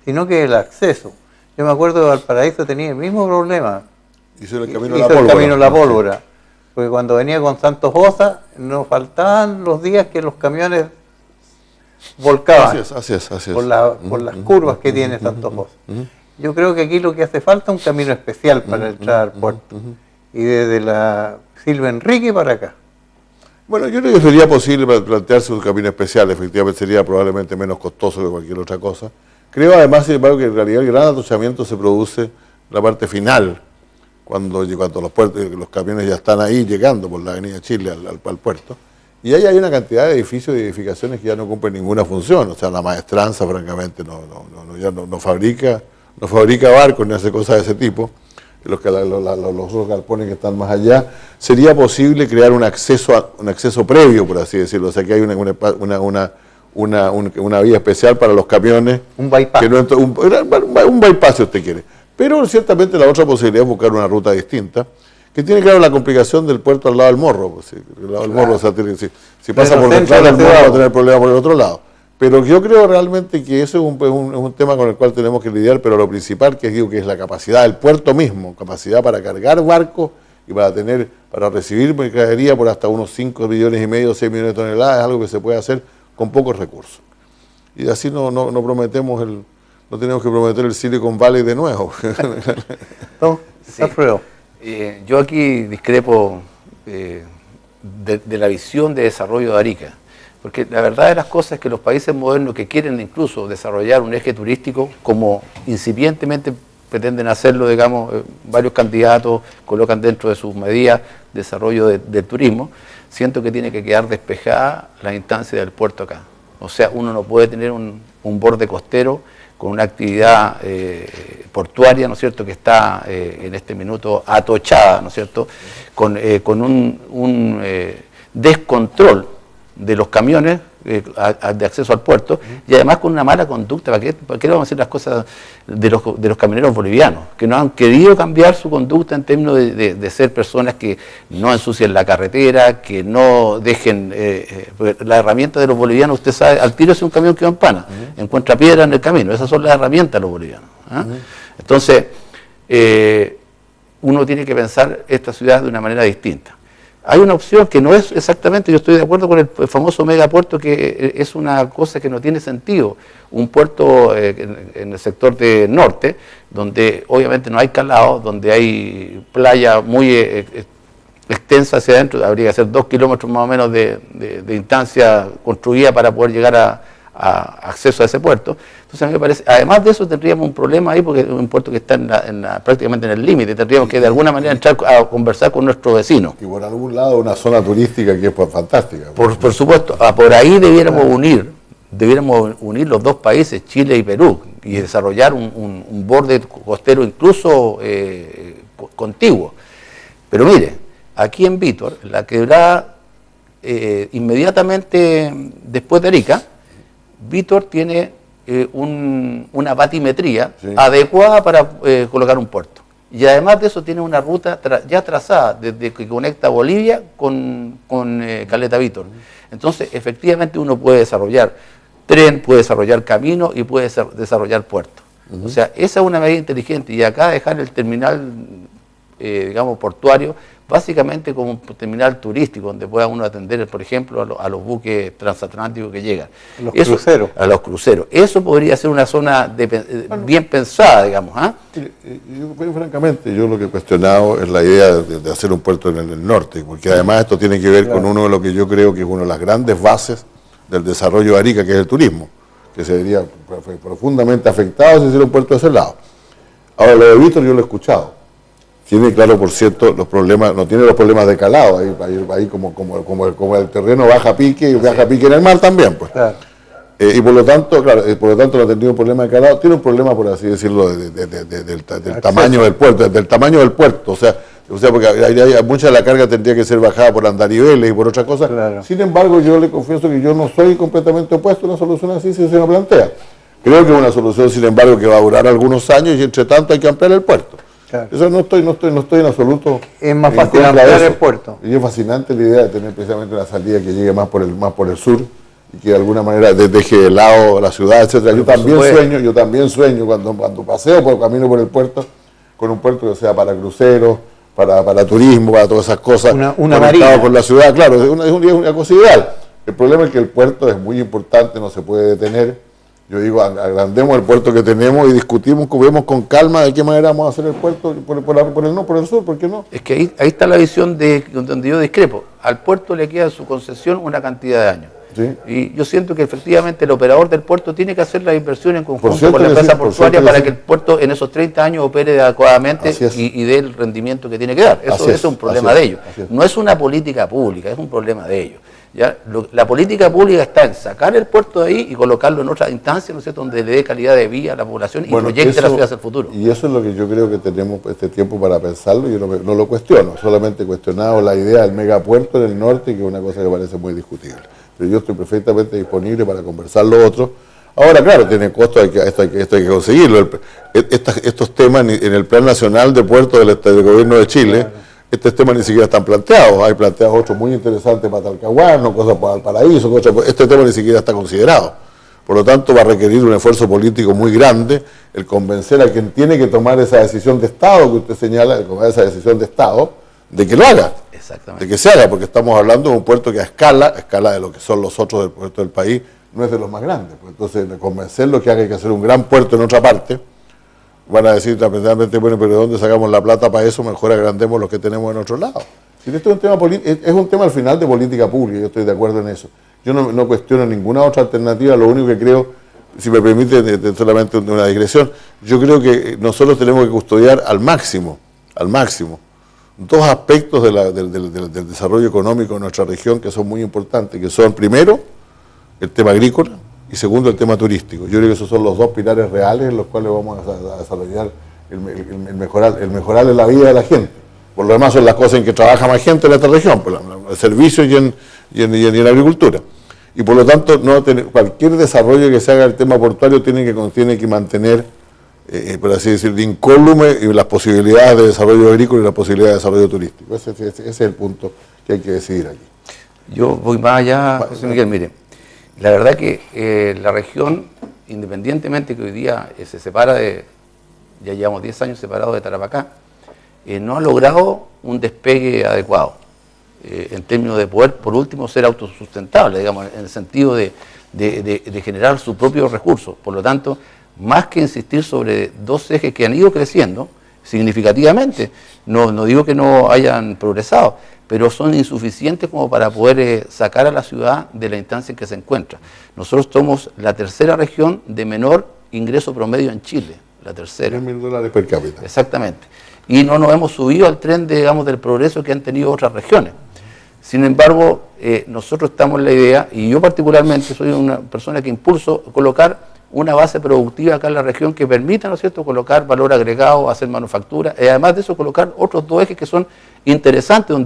sino que el acceso. Yo me acuerdo que Valparaíso tenía el mismo problema. Hizo el camino a la pólvora. Porque cuando venía con Santos Bosa, nos faltaban los días que los camiones volcaban. Así es. Por las curvas que tiene Santos Bosa. Yo creo que aquí lo que hace falta es un camino especial para entrar al puerto. Y desde la Silva Enrique para acá. Bueno, yo creo que sería posible plantearse un camino especial, efectivamente sería probablemente menos costoso que cualquier otra cosa. Creo además, sin embargo, que en realidad el gran atochamiento se produce en la parte final, cuando los camiones ya están ahí llegando por la avenida Chile al puerto, y ahí hay una cantidad de edificios y edificaciones que ya no cumplen ninguna función, o sea, la maestranza francamente no fabrica barcos ni hace cosas de ese tipo. Los otros galpones que están más allá, sería posible crear un acceso previo, por así decirlo, o sea que hay una vía especial para los camiones. Un bypass. Un bypass si usted quiere. Pero ciertamente la otra posibilidad es buscar una ruta distinta, que tiene claro la complicación del puerto al lado del Morro. Pues, el lado del Morro, o sea, si pasa por detrás del Morro va a tener problemas por el otro lado. Pero yo creo realmente que eso es un tema con el cual tenemos que lidiar, pero lo principal que es la capacidad del puerto mismo, capacidad para cargar barcos y para recibir mercadería por hasta unos 5,5 millones, 6 millones de toneladas, es algo que se puede hacer con pocos recursos. Y así no tenemos que prometer el Silicon Valley de nuevo. Sí. Yo aquí discrepo de la visión de desarrollo de Arica. Porque la verdad de las cosas es que los países modernos que quieren incluso desarrollar un eje turístico, como incipientemente pretenden hacerlo, digamos, varios candidatos colocan dentro de sus medidas desarrollo del turismo, siento que tiene que quedar despejada la instancia del puerto acá. O sea, uno no puede tener un borde costero con una actividad portuaria, ¿no es cierto?, que está en este minuto atochada, ¿no es cierto?, con un descontrol de los camiones de acceso al puerto, y además con una mala conducta. ¿Para qué vamos a decir las cosas de los camioneros bolivianos? Que no han querido cambiar su conducta en términos de ser personas que no ensucien la carretera, que no dejen... la herramienta de los bolivianos, usted sabe, al tiro es un camión que va en pana, encuentra piedra en el camino. Esas son las herramientas de los bolivianos. Entonces, uno tiene que pensar esta ciudad de una manera distinta. Hay una opción que no es exactamente, yo estoy de acuerdo con el famoso megapuerto, que es una cosa que no tiene sentido. Un puerto en el sector de norte, donde obviamente no hay calado, donde hay playa muy extensa hacia adentro, habría que hacer 2 kilómetros más o menos de distancia construida para poder llegar a acceso a ese puerto. Entonces a mí me parece, además de eso tendríamos un problema ahí, porque es un puerto que está prácticamente en el límite, tendríamos que de alguna manera entrar a conversar con nuestros vecinos. Y por algún lado una zona turística que es pues, fantástica. Por supuesto, por ahí debiéramos unir los dos países, Chile y Perú, y desarrollar un borde costero incluso contiguo. Pero mire, aquí en Vítor, la quebrada inmediatamente después de Arica, Vítor tiene una batimetría adecuada para colocar un puerto. Y además de eso tiene una ruta ya trazada desde que conecta Bolivia con Caleta Vítor. Entonces, efectivamente uno puede desarrollar tren, puede desarrollar camino y puede desarrollar puerto. O sea, esa es una medida inteligente. Y acá dejar el terminal, digamos, portuario, básicamente como un terminal turístico, donde pueda uno atender, por ejemplo, a los buques transatlánticos que llegan. Cruceros. A los cruceros. Eso podría ser una zona bien pensada, digamos. Yo, francamente, yo lo que he cuestionado es la idea de hacer un puerto en el norte, porque además esto tiene que ver con uno de lo que yo creo que es una de las grandes bases del desarrollo de Arica, que es el turismo, que se vería profundamente afectado si hiciera un puerto de ese lado. Ahora, lo de Vítor yo lo he escuchado. Tiene, claro, por cierto, los problemas, no tiene los problemas de calado, ahí como el terreno baja pique y baja pique en el mar también, pues. Claro. Y por lo tanto, claro, no ha tenido un problema de calado, tiene un problema, por así decirlo, del tamaño del puerto, del tamaño del puerto, o sea porque mucha de la carga tendría que ser bajada por andariveles y por otras cosas. Claro. Sin embargo, yo le confieso que yo no soy completamente opuesto a una solución así si se me plantea. Creo que es una solución, sin embargo, que va a durar algunos años y entre tanto hay que ampliar el puerto. Claro. Eso no estoy en absoluto. Es más fácil ampliar el puerto. Y es fascinante la idea de tener precisamente una salida que llegue más por el sur y que de alguna manera deje de lado la ciudad, etcétera. Yo también sueño cuando paseo camino por el puerto, con un puerto que sea para cruceros, para turismo, para todas esas cosas. Una marina. Con la ciudad, claro, es una cosa ideal. El problema es que el puerto es muy importante, no se puede detener. Yo digo, agrandemos el puerto que tenemos y discutimos, vemos con calma de qué manera vamos a hacer el puerto por el sur, ¿por qué no? Es que ahí está la visión donde yo discrepo. Al puerto le queda su concesión una cantidad de años. ¿Sí? Y yo siento que efectivamente el operador del puerto tiene que hacer la inversión en conjunto con la empresa portuaria para que el puerto en esos 30 años opere adecuadamente y dé el rendimiento que tiene que dar. Eso es un problema de ellos. No es una política pública, es un problema de ellos. La política pública está en sacar el puerto de ahí y colocarlo en otra instancia, ¿no es cierto?, donde le dé calidad de vida a la población y proyecte la ciudad hacia el futuro. Y eso es lo que yo creo que tenemos este tiempo para pensarlo, y yo no lo cuestiono, solamente he cuestionado la idea del megapuerto en el norte, que es una cosa que parece muy discutible. Pero yo estoy perfectamente disponible para conversar lo otro. Ahora, claro, tiene costo, esto hay que conseguirlo. Estos temas en el Plan Nacional de Puertos del Gobierno de Chile, estos temas ni siquiera están planteados. Hay planteados otros muy interesantes para Talcahuano, cosas para el Paraíso, este tema ni siquiera está considerado. Por lo tanto, va a requerir un esfuerzo político muy grande el convencer a quien tiene que tomar esa decisión de Estado que usted señala, esa decisión de Estado, de que lo haga. Exactamente. De que se haga, porque estamos hablando de un puerto que a escala de lo que son los otros del puerto del país, no es de los más grandes. Pues entonces, de convencerlo que hay que hacer un gran puerto en otra parte, van a decir lamentablemente, bueno, pero ¿de dónde sacamos la plata para eso? Mejor agrandemos los que tenemos en otro lado. Si esto es un tema al final de política pública, yo estoy de acuerdo en eso. Yo no cuestiono ninguna otra alternativa, lo único que creo, si me permite solamente una digresión, yo creo que nosotros tenemos que custodiar al máximo, dos aspectos del desarrollo económico de nuestra región que son muy importantes, que son, primero, el tema agrícola y segundo, el tema turístico. Yo creo que esos son los dos pilares reales en los cuales vamos a desarrollar el mejorarle la vida de la gente. Por lo demás son las cosas en que trabaja más gente en esta región, por el servicio y en la agricultura. Y por lo tanto, cualquier desarrollo que se haga del tema portuario tiene que mantener, por así decirlo, incólume las posibilidades de desarrollo agrícola y las posibilidades de desarrollo turístico. Ese es el punto que hay que decidir aquí. Yo voy más allá, José Miguel, mire, la verdad que la región, independientemente que hoy día se separa ya llevamos 10 años separados de Tarapacá, no ha logrado un despegue adecuado en términos de poder, por último, ser autosustentable, digamos, en el sentido de generar sus propios recursos. Por lo tanto, más que insistir sobre dos ejes que han ido creciendo significativamente, no digo que no hayan progresado, pero son insuficientes como para poder sacar a la ciudad de la instancia en que se encuentra. Nosotros somos la tercera región de menor ingreso promedio en Chile, la tercera. $3.000 per cápita. Exactamente. Y no nos hemos subido al tren, digamos, del progreso que han tenido otras regiones. Sin embargo, nosotros estamos en la idea, y yo particularmente soy una persona que impulso colocar una base productiva acá en la región que permita, ¿no es cierto?, colocar valor agregado, hacer manufactura, y además de eso colocar otros dos ejes que son interesantes,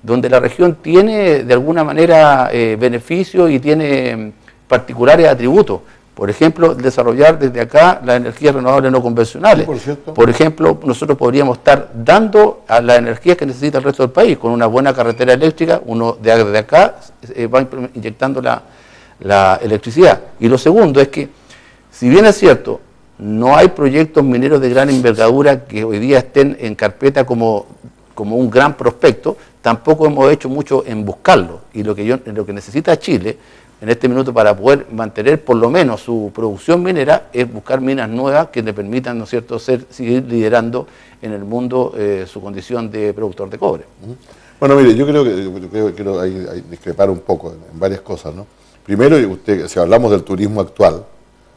donde la región tiene de alguna manera beneficios y tiene particulares atributos. Por ejemplo, desarrollar desde acá las energías renovables no convencionales. Por ejemplo, nosotros podríamos estar dando a las energías que necesita el resto del país, con una buena carretera eléctrica, uno desde acá va inyectando la electricidad. Y lo segundo es que, si bien es cierto, no hay proyectos mineros de gran envergadura que hoy día estén en carpeta como un gran prospecto, tampoco hemos hecho mucho en buscarlo. Y lo que necesita Chile en este minuto para poder mantener por lo menos su producción minera es buscar minas nuevas que le permitan, ¿no es cierto?, seguir liderando en el mundo su condición de productor de cobre. Bueno, mire, yo creo que hay discrepar un poco en varias cosas, ¿no? Primero, si hablamos del turismo actual,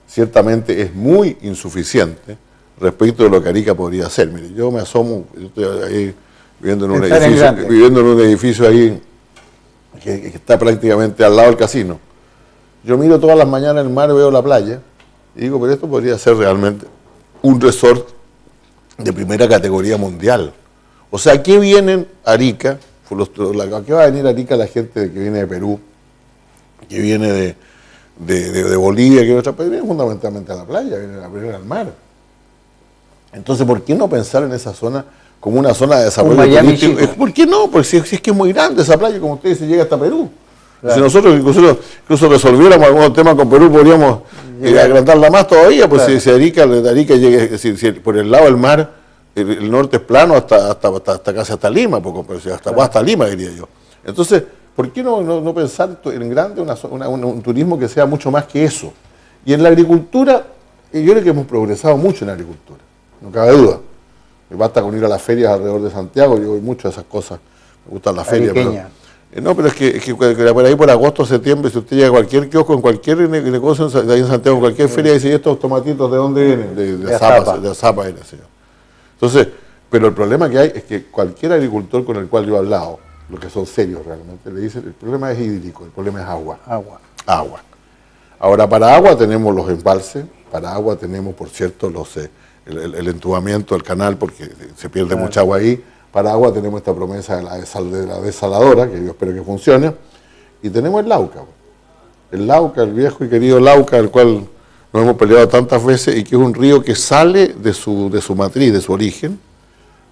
ciertamente es muy insuficiente respecto de lo que Arica podría hacer. Mire, yo me asomo, yo estoy ahí viviendo en un edificio ahí que está prácticamente al lado del casino. Yo miro todas las mañanas el mar, veo la playa y digo, pero esto podría ser realmente un resort de primera categoría mundial. O sea, ¿a qué vienen Arica? ¿A qué va a venir Arica la gente que viene de Perú, que viene de Bolivia, que otra? Pues vienen fundamentalmente a la playa, vienen al mar. Entonces, ¿por qué no pensar en esa zona como una zona de desarrollo turístico? ¿Por qué no? Porque si es que es muy grande esa playa, como ustedes, se llega hasta Perú. Claro. Si nosotros incluso resolviéramos algunos temas con Perú, podríamos agrandarla más todavía, pues claro. Si Arica llega, si por el lado del mar, el norte es plano hasta casi hasta Lima, hasta Lima, diría yo. Entonces, ¿por qué no pensar en grande un turismo que sea mucho más que eso? Y en la agricultura, yo creo que hemos progresado mucho en la agricultura, no cabe duda. Basta con ir a las ferias alrededor de Santiago, yo voy mucho a esas cosas, me gustan las ferias. Pero es que por ahí por agosto, septiembre, si usted llega a cualquier kiosco, en cualquier negocio ahí en Santiago, en cualquier feria, dice, ¿y estos tomatitos de dónde vienen? De Zapa, señor. Entonces, pero el problema que hay es que cualquier agricultor con el cual yo he hablado, los que son serios realmente, le dicen, el problema es hídrico, el problema es agua. Ahora, para agua tenemos los embalses, para agua tenemos, por cierto, el entubamiento del canal, porque se pierde mucha agua ahí. Para agua tenemos esta promesa de la desaladora, que yo espero que funcione, y tenemos el Lauca. El viejo y querido Lauca, al cual nos hemos peleado tantas veces, y que es un río que sale de su matriz, de su origen,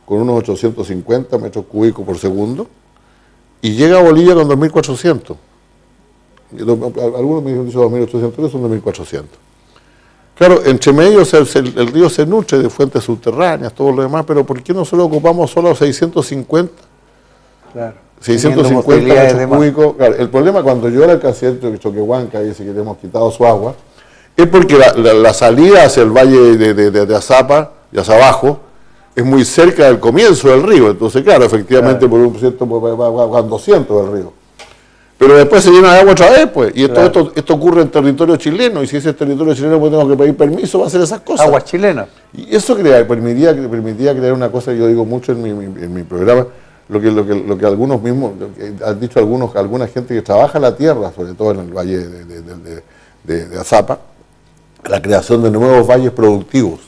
con unos 850 metros cúbicos por segundo, y llega a Bolivia con 2.400. Algunos me dicen 2.800, pero son 2.400. Claro, entre medio el río se nutre de fuentes subterráneas, todo lo demás, pero ¿por qué no solo ocupamos solo 650? Claro. 650 metros cúbicos. Claro, el problema cuando yo era el canciller de Choquehuanca dice que le hemos quitado su agua, es porque la salida hacia el valle de Azapa y hacia abajo es muy cerca del comienzo del río. Entonces, claro, efectivamente por un cierto van 200 del río. Pero después se llena de agua otra vez, pues. Y esto ocurre en territorio chileno. Y si ese es territorio chileno, pues tenemos que pedir permiso para hacer esas cosas. Aguas chilenas. Y eso permitiría crear una cosa que yo digo mucho en mi programa, lo que algunos mismos, lo que han dicho alguna gente que trabaja la tierra, sobre todo en el valle de Azapa, la creación de nuevos valles productivos.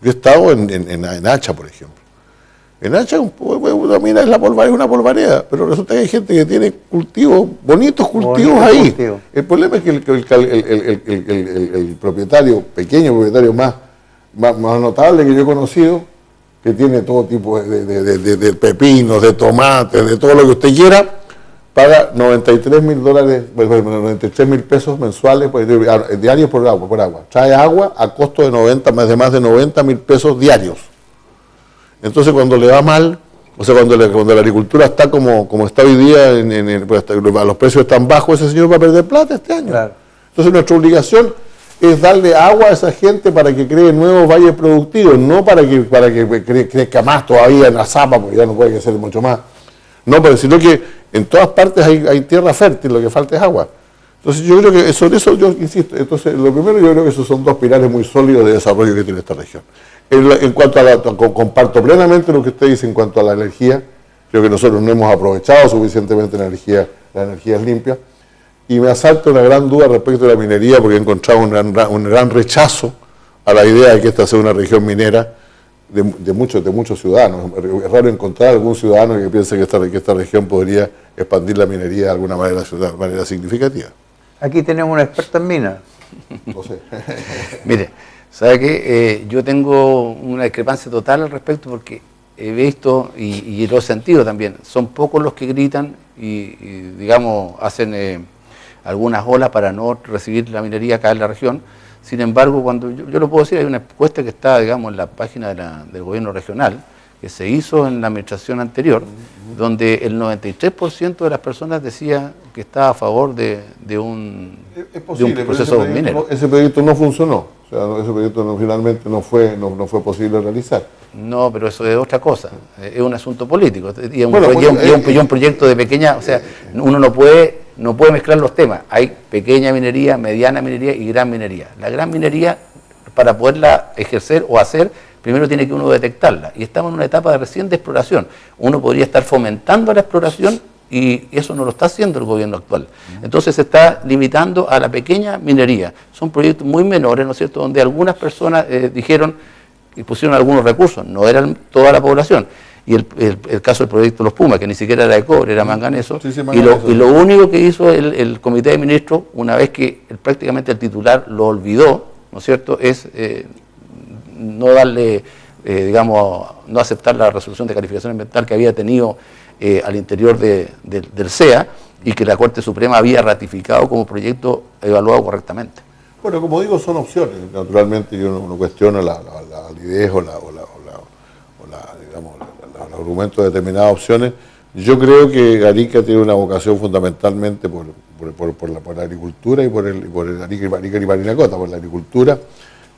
Yo he estado en Hacha, por ejemplo. En Hacha una mina es una polvareda, pero resulta que hay gente que tiene cultivos, bonitos cultivos ahí. Cultivo. El problema es que el propietario, pequeño propietario más notable que yo he conocido, que tiene todo tipo de pepinos, de tomates, de todo lo que usted quiera, paga $93,000 pesos mensuales diarios por agua. Trae agua a costo de más de 90,000 pesos diarios. Entonces cuando le va mal, o sea, cuando la agricultura está como está hoy día, los precios están bajos, ese señor va a perder plata este año. Claro. Entonces nuestra obligación es darle agua a esa gente para que cree nuevos valles productivos, no para que crezca más todavía en Azapa, porque ya no puede crecer mucho más. No, pero sino que en todas partes hay tierra fértil, lo que falta es agua. Entonces yo creo que sobre eso yo insisto. Entonces lo primero, yo creo que esos son dos pilares muy sólidos de desarrollo que tiene esta región. En cuanto comparto plenamente lo que usted dice en cuanto a la energía. Creo que nosotros no hemos aprovechado suficientemente la energía limpia. Y me asalta una gran duda respecto de la minería, porque he encontrado un gran rechazo a la idea de que esta sea una región minera de muchos ciudadanos. Es raro encontrar algún ciudadano que piense que esta región podría expandir la minería de alguna manera significativa. Aquí tenemos un experto en minas. No sé. Mire, ¿sabe qué? Yo tengo una discrepancia total al respecto, porque he visto y lo he sentido también. Son pocos los que gritan y digamos, hacen algunas olas para no recibir la minería acá en la región. Sin embargo, cuando yo lo puedo decir, hay una encuesta que está, digamos, en la página del gobierno regional, que se hizo en la administración anterior, donde el 93% de las personas decía que estaba a favor de un proceso minero. Ese proyecto no funcionó, o sea, ese proyecto finalmente no fue posible realizar. No, pero eso es otra cosa, es un asunto político, y un proyecto de pequeña, o sea, uno no puede mezclar los temas. Hay pequeña minería, mediana minería y gran minería. La gran minería, para poderla ejercer o hacer, primero tiene que uno detectarla. Y estamos en una etapa de recién de exploración. Uno podría estar fomentando la exploración y eso no lo está haciendo el gobierno actual. Entonces se está limitando a la pequeña minería. Son proyectos muy menores, ¿no es cierto?, donde algunas personas dijeron y pusieron algunos recursos, no eran toda la población. Y el caso del proyecto Los Pumas, que ni siquiera era de cobre, era manganeso, y lo único que hizo el comité de ministros, una vez que prácticamente el titular lo olvidó, ¿no es cierto?, es no darle, no aceptar la resolución de calificación ambiental que había tenido al interior del CEA y que la Corte Suprema había ratificado como proyecto evaluado correctamente. Bueno, como digo, son opciones. Naturalmente yo no cuestiono la validez o los argumentos de determinadas opciones. Yo creo que Arica tiene una vocación fundamentalmente por la agricultura y por Arica y Parinacota, por la agricultura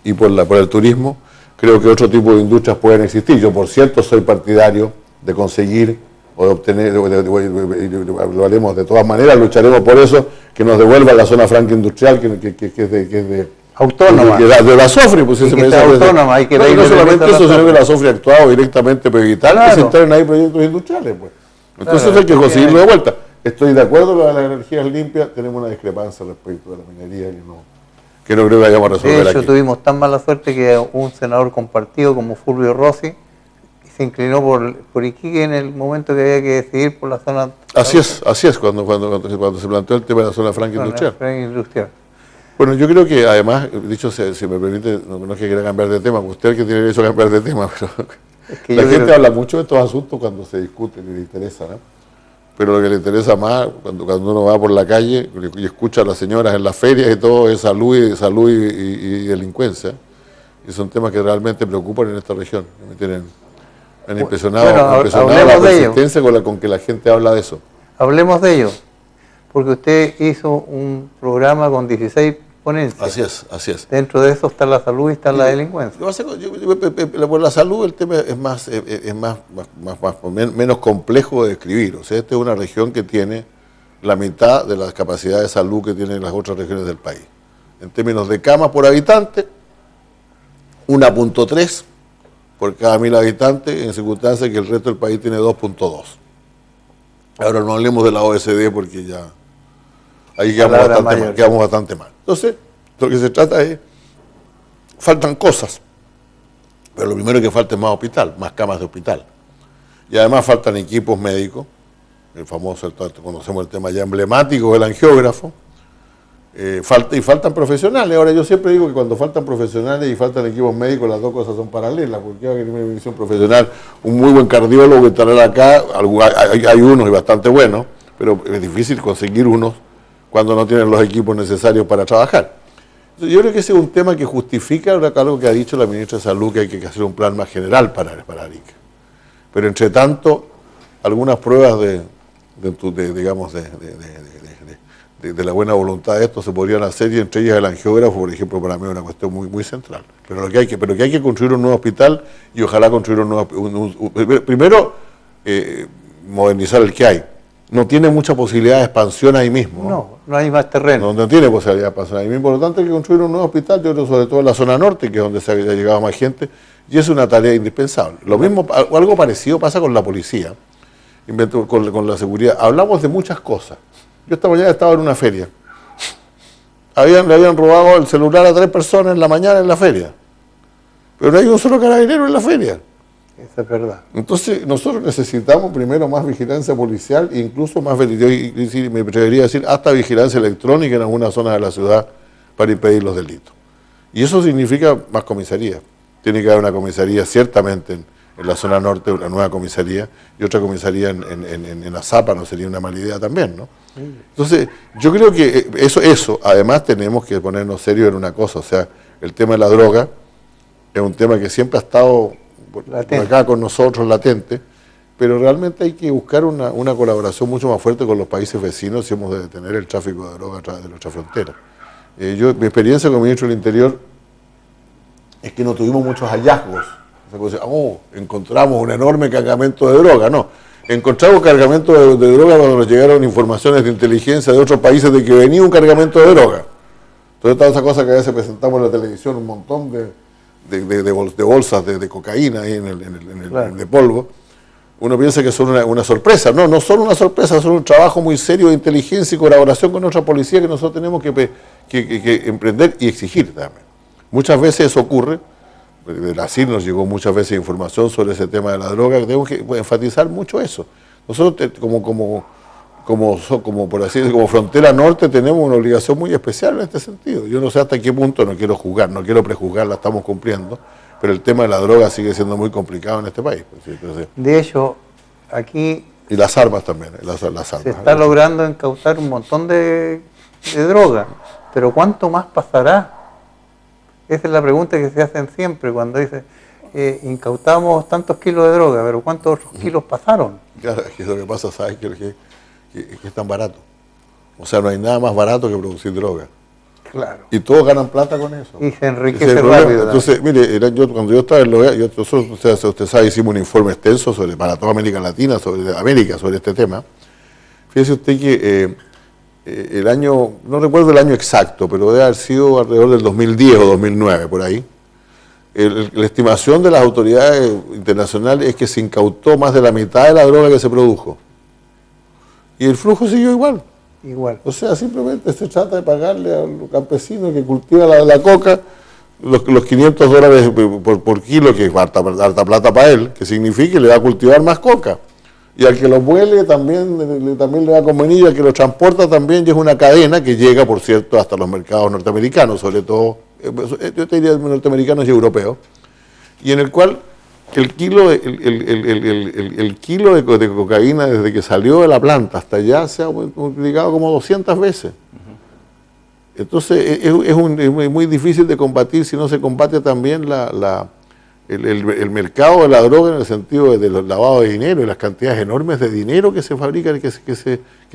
y por el turismo. Creo que otro tipo de industrias pueden existir. Yo, por cierto, soy partidario de conseguir o de obtener, lo haremos de todas maneras, lucharemos por eso, que nos devuelvan la zona franca industrial que es de autónoma. De la SOFRI, pues eso me dice. Autónoma, hay que no solamente eso, sino que la SOFRI ha actuado directamente para evitar que se entren ahí proyectos industriales, pues. Entonces hay que conseguirlo de vuelta. Estoy de acuerdo con las energías limpias, tenemos una discrepancia respecto de la minería que no creo que vayamos a resolver aquí. De hecho, tuvimos tan mala suerte que un senador compartido como Fulvio Rossi se inclinó por Iquique en el momento que había que decidir por la zona. Así es, cuando se planteó el tema de la zona franca industrial. Bueno, yo creo que además, dicho si me permite, no es que quiera cambiar de tema, usted es el que tiene derecho a cambiar de tema, pero es que la gente habla mucho de estos asuntos cuando se discuten y le interesa, ¿no? Pero lo que le interesa más, cuando uno va por la calle y escucha a las señoras en las ferias y todo, es salud y delincuencia. Y son temas que realmente preocupan en esta región. Me han impresionado la persistencia con que la gente habla de eso. Hablemos de ello, porque usted hizo un programa con 16 ponencias. Así es. Dentro de eso está la salud y está la delincuencia. Por la salud el tema es menos complejo de describir. O sea, esta es una región que tiene la mitad de las capacidades de salud que tienen las otras regiones del país. En términos de camas por habitante, 1.3 por cada 1.000 habitantes, en circunstancias que el resto del país tiene 2.2. Ahora no hablemos de la OSD porque ya ahí quedamos bastante mal. Entonces, lo que se trata es, faltan cosas, pero lo primero que falta es más hospital, más camas de hospital. Y además faltan equipos médicos, el famoso, conocemos el tema ya emblemático del angiógrafo, faltan profesionales. Ahora yo siempre digo que cuando faltan profesionales y faltan equipos médicos, las dos cosas son paralelas, porque hay una división profesional, un muy buen cardiólogo que estará acá, hay unos y bastante buenos, pero es difícil conseguir unos cuando no tienen los equipos necesarios para trabajar. Entonces, yo creo que ese es un tema que justifica algo que ha dicho la ministra de Salud, que hay que hacer un plan más general para Arica. Pero entre tanto, algunas pruebas de la buena voluntad de esto se podrían hacer, y entre ellas el angiógrafo, por ejemplo, para mí es una cuestión muy, muy central. Pero que hay que construir un nuevo hospital, y ojalá construir un nuevo primero, modernizar el que hay. No tiene mucha posibilidad de expansión ahí mismo. No hay más terreno. No tiene posibilidad de expansión ahí mismo. Por lo tanto, hay que construir un nuevo hospital, yo creo, sobre todo en la zona norte, que es donde se ha llegado más gente, y es una tarea indispensable. Lo mismo, algo parecido pasa con la policía, con la seguridad. Hablamos de muchas cosas. Yo esta mañana estaba en una feria. Le habían robado el celular a 3 personas en la mañana en la feria. Pero no hay un solo carabinero en la feria. Eso es verdad. Entonces, nosotros necesitamos primero más vigilancia policial, e incluso más, me atrevería a decir, hasta vigilancia electrónica en algunas zonas de la ciudad para impedir los delitos. Y eso significa más comisarías. Tiene que haber una comisaría ciertamente en la zona norte, una nueva comisaría, y otra comisaría en Azapa, no sería una mala idea también, ¿no? Entonces, yo creo que eso, además tenemos que ponernos serios en una cosa, o sea, el tema de la droga es un tema que siempre ha estado por acá con nosotros, latente, pero realmente hay que buscar una colaboración mucho más fuerte con los países vecinos si hemos de detener el tráfico de droga a través de nuestra frontera. Mi experiencia como ministro del Interior es que no tuvimos muchos hallazgos. O sea, encontramos un enorme cargamento de droga. No, encontramos cargamento de droga cuando nos llegaron informaciones de inteligencia de otros países de que venía un cargamento de droga. Entonces, toda esa cosa que a veces presentamos en la televisión, un montón de bolsas de cocaína ahí de polvo, uno piensa que son una sorpresa. No son una sorpresa, son un trabajo muy serio de inteligencia y colaboración con nuestra policía que nosotros tenemos que emprender y exigir también. Muchas veces eso ocurre. De la CIR nos llegó muchas veces información sobre ese tema de la droga, tenemos que enfatizar mucho eso. Nosotros por así decirlo, como frontera norte tenemos una obligación muy especial en este sentido. Yo no sé hasta qué punto, no quiero juzgar, no quiero prejuzgar, la estamos cumpliendo, pero el tema de la droga sigue siendo muy complicado en este país. Entonces, de hecho, aquí... Y las armas también, las armas. Se está logrando incautar un montón de droga, pero ¿cuánto más pasará? Esa es la pregunta que se hacen siempre cuando dicen, incautamos tantos kilos de droga, pero ¿cuántos otros kilos pasaron? Claro, es que lo que pasa, ¿sabes? Que es tan barato. O sea, no hay nada más barato que producir droga. Claro. Y todos ganan plata con eso. Y se enriquece rápido. Entonces, mire, cuando yo estaba en el OEA, usted sabe, hicimos un informe extenso para toda América Latina, sobre este tema. Fíjese usted que el año, no recuerdo el año exacto, pero debe haber sido alrededor del 2010 o 2009, por ahí. La estimación de las autoridades internacionales es que se incautó más de la mitad de la droga que se produjo. Y el flujo siguió igual. O sea, simplemente se trata de pagarle al campesino que cultiva la coca los $500 por kilo, que es harta plata para él, que significa que le va a cultivar más coca. Y al que lo vuele también le va a convenir, y al que lo transporta también, y es una cadena que llega, por cierto, hasta los mercados norteamericanos, sobre todo, yo te diría norteamericanos y europeos, y en el cual el kilo de cocaína desde que salió de la planta hasta allá se ha multiplicado como 200 veces. Entonces es muy difícil de combatir si no se combate también el mercado de la droga en el sentido de los lavados de dinero y las cantidades enormes de dinero que se fabrican y que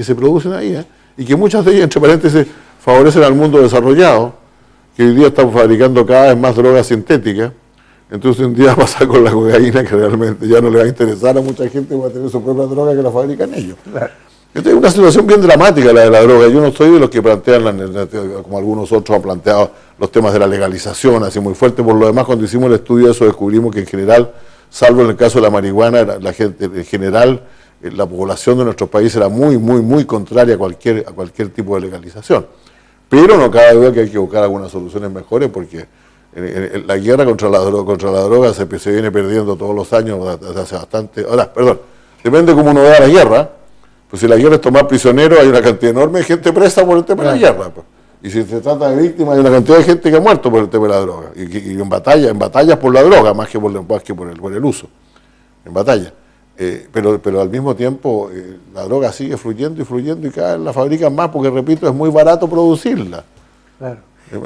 se producen ahí, y que muchas de ellas, entre paréntesis, favorecen al mundo desarrollado, que hoy día están fabricando cada vez más drogas sintéticas. Entonces un día va a pasar con la cocaína, que realmente ya no le va a interesar a mucha gente, va a tener su propia droga que la fabrican ellos. Claro. Esta es una situación bien dramática la de la droga. Yo no soy de los que plantean, como algunos otros han planteado, los temas de la legalización, así muy fuerte. Por lo demás, cuando hicimos el estudio de eso, descubrimos que en general, salvo en el caso de la marihuana, la gente en general, la población de nuestro país era muy contraria a cualquier tipo de legalización. Pero no cabe duda que hay que buscar algunas soluciones mejores, porque la guerra contra la droga se viene perdiendo todos los años desde hace bastante. Ahora, perdón, depende cómo uno vea la guerra. Pues si la guerra es tomar prisioneros, hay una cantidad enorme de gente presa por el tema de la guerra. Pues. Y si se trata de víctimas, hay una cantidad de gente que ha muerto por el tema de la droga. Y en batallas por la droga, más que por el uso. En batalla. Pero al mismo tiempo la droga sigue fluyendo y cada vez la fabrican más, porque repito, es muy barato producirla. Claro.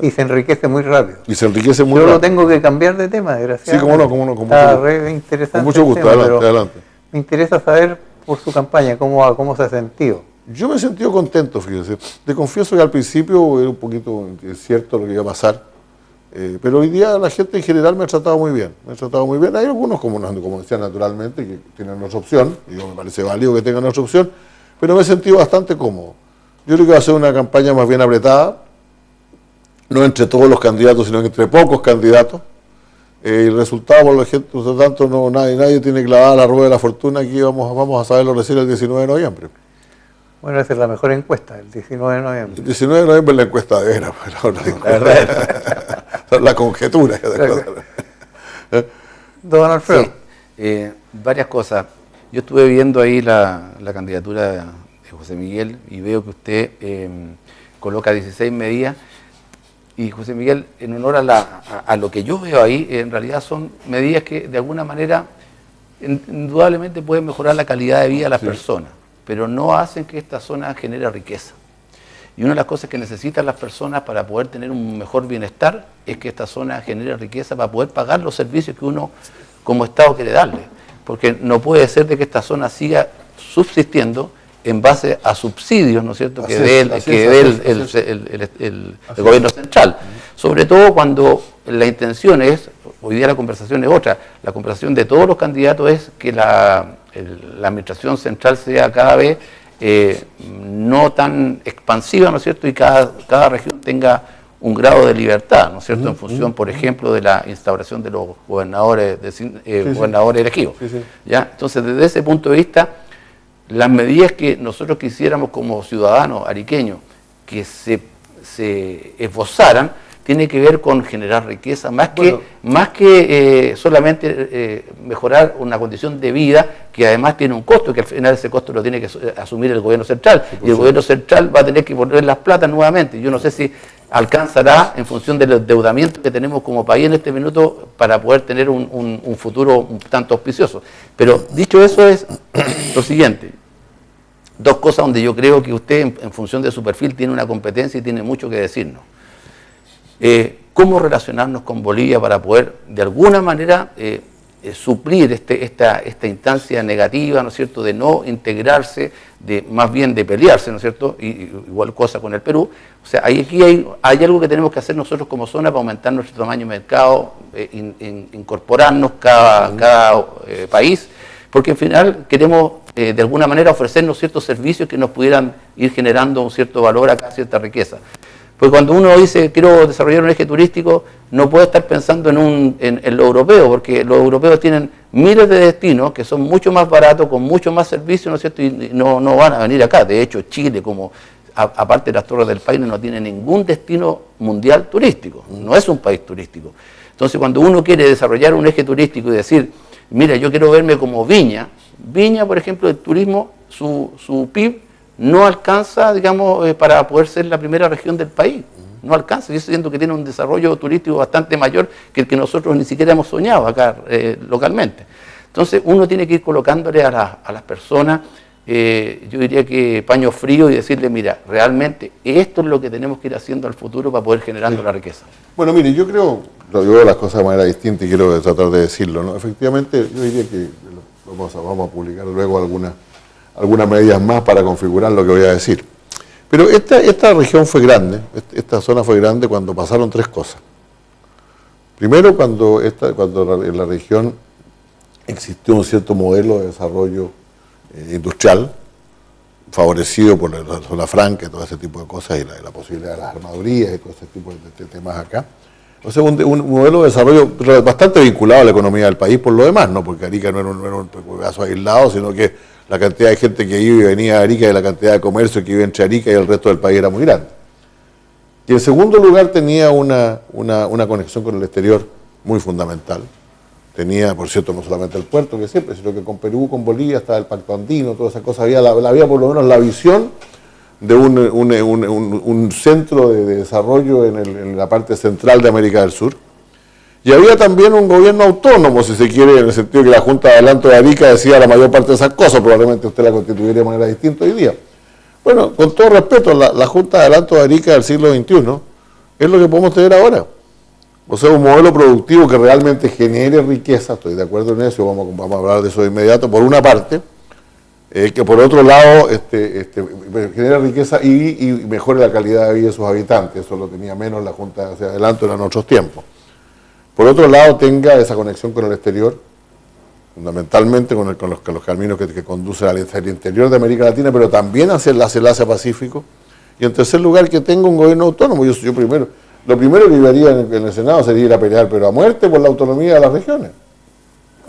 Y se enriquece muy rápido. Yo lo tengo que cambiar de tema, desgraciadamente. Sí, cómo no. Está re interesante. Con mucho gusto, adelante. Me interesa saber por su campaña cómo se ha sentido. Yo me he sentido contento, fíjese. Te confieso que al principio era un poquito incierto lo que iba a pasar, pero hoy día la gente en general me ha tratado muy bien. Hay algunos, como decía naturalmente, que tienen nuestra opción, y me parece válido que tengan nuestra opción, pero me he sentido bastante cómodo. Yo creo que va a ser una campaña más bien apretada, no entre todos los candidatos, sino entre pocos candidatos. El resultado, por lo tanto, nadie tiene clavada la rueda de la fortuna. Aquí vamos a saberlo recién el 19 de noviembre. Bueno, esa es la mejor encuesta, el 19 de noviembre. El 19 de noviembre es la encuesta de veras, la conjetura. Don Alfredo. Sí, varias cosas. Yo estuve viendo ahí la candidatura de José Miguel y veo que usted coloca 16 medidas. Y José Miguel, en honor a lo que yo veo ahí, en realidad son medidas que de alguna manera indudablemente pueden mejorar la calidad de vida de las personas, pero no hacen que esta zona genere riqueza. Y una de las cosas que necesitan las personas para poder tener un mejor bienestar es que esta zona genere riqueza para poder pagar los servicios que uno como Estado quiere darle. Porque no puede ser de que esta zona siga subsistiendo en base a subsidios, ¿no es cierto?, que dé el gobierno central. Sobre todo cuando la intención es, hoy día la conversación es otra, la conversación de todos los candidatos es que la administración central sea cada vez no tan expansiva, ¿no es cierto?, y cada región tenga un grado de libertad, ¿no es cierto?, en función, por ejemplo, de la instauración de los gobernadores, gobernadores elegidos. ¿Ya? Entonces, desde ese punto de vista, las medidas que nosotros quisiéramos como ciudadanos ariqueños que se esbozaran, tiene que ver con generar riqueza, más que solamente mejorar una condición de vida que además tiene un costo, que al final ese costo lo tiene que asumir el gobierno central, y el gobierno central va a tener que poner las platas nuevamente. Yo no sé si alcanzará en función del endeudamiento que tenemos como país en este minuto para poder tener un futuro un tanto auspicioso. Pero dicho eso, es lo siguiente. Dos cosas donde yo creo que usted, en función de su perfil, tiene una competencia y tiene mucho que decirnos. Cómo relacionarnos con Bolivia para poder, de alguna manera, suplir esta instancia negativa, ¿no es cierto?, de no integrarse, más bien de pelearse, ¿no es cierto?, igual cosa con el Perú. O sea, aquí hay algo que tenemos que hacer nosotros como zona para aumentar nuestro tamaño de mercado, incorporarnos cada país, porque al final queremos de alguna manera ofrecernos ciertos servicios que nos pudieran ir generando un cierto valor acá, cierta riqueza. Porque cuando uno dice quiero desarrollar un eje turístico, no puede estar pensando en lo europeo, porque los europeos tienen miles de destinos que son mucho más baratos, con mucho más servicios, ¿no es cierto? Y no van a venir acá. De hecho, Chile, como aparte de las Torres del Paine, no tiene ningún destino mundial turístico. No es un país turístico. Entonces, cuando uno quiere desarrollar un eje turístico y decir, mira, yo quiero verme como Viña, por ejemplo, el turismo, su PIB no alcanza, digamos, para poder ser la primera región del país. No alcanza. Yo siento que tiene un desarrollo turístico bastante mayor que el que nosotros ni siquiera hemos soñado acá localmente. Entonces, uno tiene que ir colocándole a las personas, yo diría que paño frío, y decirle, mira, realmente esto es lo que tenemos que ir haciendo al futuro para poder generando la riqueza. Bueno, mire, yo veo las cosas de manera distinta y quiero tratar de decirlo, ¿no? Efectivamente, yo diría que vamos a publicar luego algunas medidas más para configurar lo que voy a decir. Pero esta región fue grande, esta zona fue grande cuando pasaron tres cosas. Primero, cuando en la región existió un cierto modelo de desarrollo industrial, favorecido por la zona franca y todo ese tipo de cosas, y la posibilidad de las armadurías y todo ese tipo de temas acá. O sea, un modelo de desarrollo bastante vinculado a la economía del país por lo demás, ¿no? Porque Arica no era un caso aislado, sino que la cantidad de gente que iba y venía de Arica y la cantidad de comercio que iba entre Arica y el resto del país era muy grande. Y en segundo lugar tenía una conexión con el exterior muy fundamental. Tenía, por cierto, no solamente el puerto, que siempre, sino que con Perú, con Bolivia, estaba el Pacto Andino, toda esa cosa. Había por lo menos la visión de un centro de desarrollo en la parte central de América del Sur. Y había también un gobierno autónomo, si se quiere, en el sentido que la Junta de Adelanto de Arica decía la mayor parte de esas cosas, probablemente usted la constituiría de manera distinta hoy día. Bueno, con todo respeto, la Junta de Adelanto de Arica del siglo XXI es lo que podemos tener ahora. O sea, un modelo productivo que realmente genere riqueza, estoy de acuerdo en eso, vamos a hablar de eso de inmediato, por una parte, que por otro lado genere riqueza y mejore la calidad de vida de sus habitantes. Eso lo tenía menos la Junta de Adelanto en otros tiempos. Por otro lado, tenga esa conexión con el exterior, fundamentalmente con los caminos que conducen al interior de América Latina, pero también hacia el Asia-Pacífico. Y en tercer lugar, que tenga un gobierno autónomo. Yo primero, lo primero que yo haría en el Senado sería ir a pelear, pero a muerte, por la autonomía de las regiones.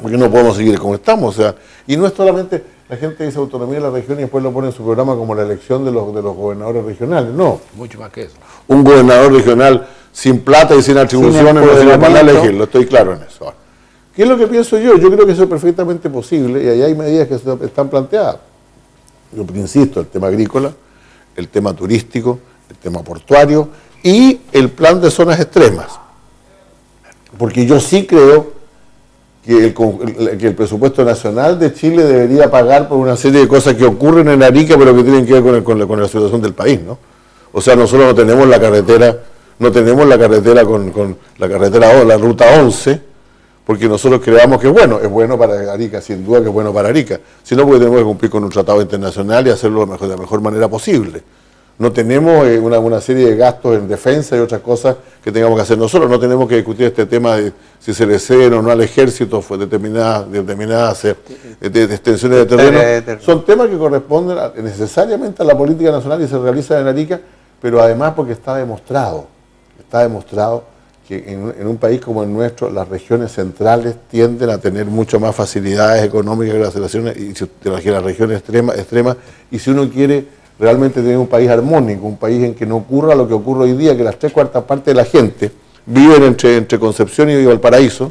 Porque no podemos seguir como estamos. O sea, y no es solamente, la gente dice autonomía de las regiones y después lo pone en su programa como la elección de los gobernadores regionales. No. Mucho más que eso. Un gobernador regional sin plata y sin atribuciones no sirve para elegirlo, estoy claro en eso. Ahora, ¿qué es lo que pienso yo? Yo creo que eso es perfectamente posible y ahí hay medidas que están planteadas. Yo insisto, el tema agrícola, el tema turístico, el tema portuario y el plan de zonas extremas. Porque yo sí creo que el presupuesto nacional de Chile debería pagar por una serie de cosas que ocurren en Arica, pero que tienen que ver con la situación del país, ¿no? O sea, nosotros no tenemos la carretera con la carretera o la ruta 11, porque nosotros creamos que es bueno para Arica, sin duda que es bueno para Arica, sino porque tenemos que cumplir con un tratado internacional y hacerlo de la mejor manera posible. No tenemos una serie de gastos en defensa y otras cosas que tengamos que hacer nosotros. No tenemos que discutir este tema de si se le ceden o no al ejército determinadas de extensiones de terreno. Son temas que corresponden necesariamente a la política nacional y se realizan en Arica, pero además porque está demostrado que en un país como el nuestro, las regiones centrales tienden a tener mucho más facilidades económicas que las regiones extremas, y si uno quiere realmente tener un país armónico, un país en que no ocurra lo que ocurre hoy día, que las 3/4 partes de la gente viven entre Concepción y Valparaíso,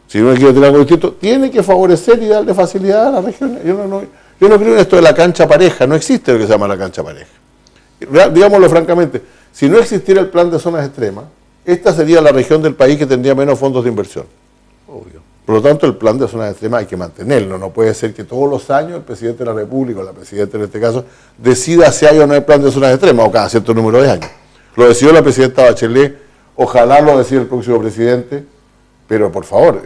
si uno quiere tener algo distinto, tiene que favorecer y darle facilidad a las regiones. Yo no creo en esto de la cancha pareja, no existe lo que se llama la cancha pareja. Digámoslo francamente, si no existiera el plan de zonas extremas, esta sería la región del país que tendría menos fondos de inversión. Obvio. Por lo tanto, el plan de zonas extremas hay que mantenerlo. No puede ser que todos los años el presidente de la República, o la presidenta en este caso, decida si hay o no hay plan de zonas extremas, o cada cierto número de años. Lo decidió la presidenta Bachelet, ojalá lo decida el próximo presidente, pero por favor,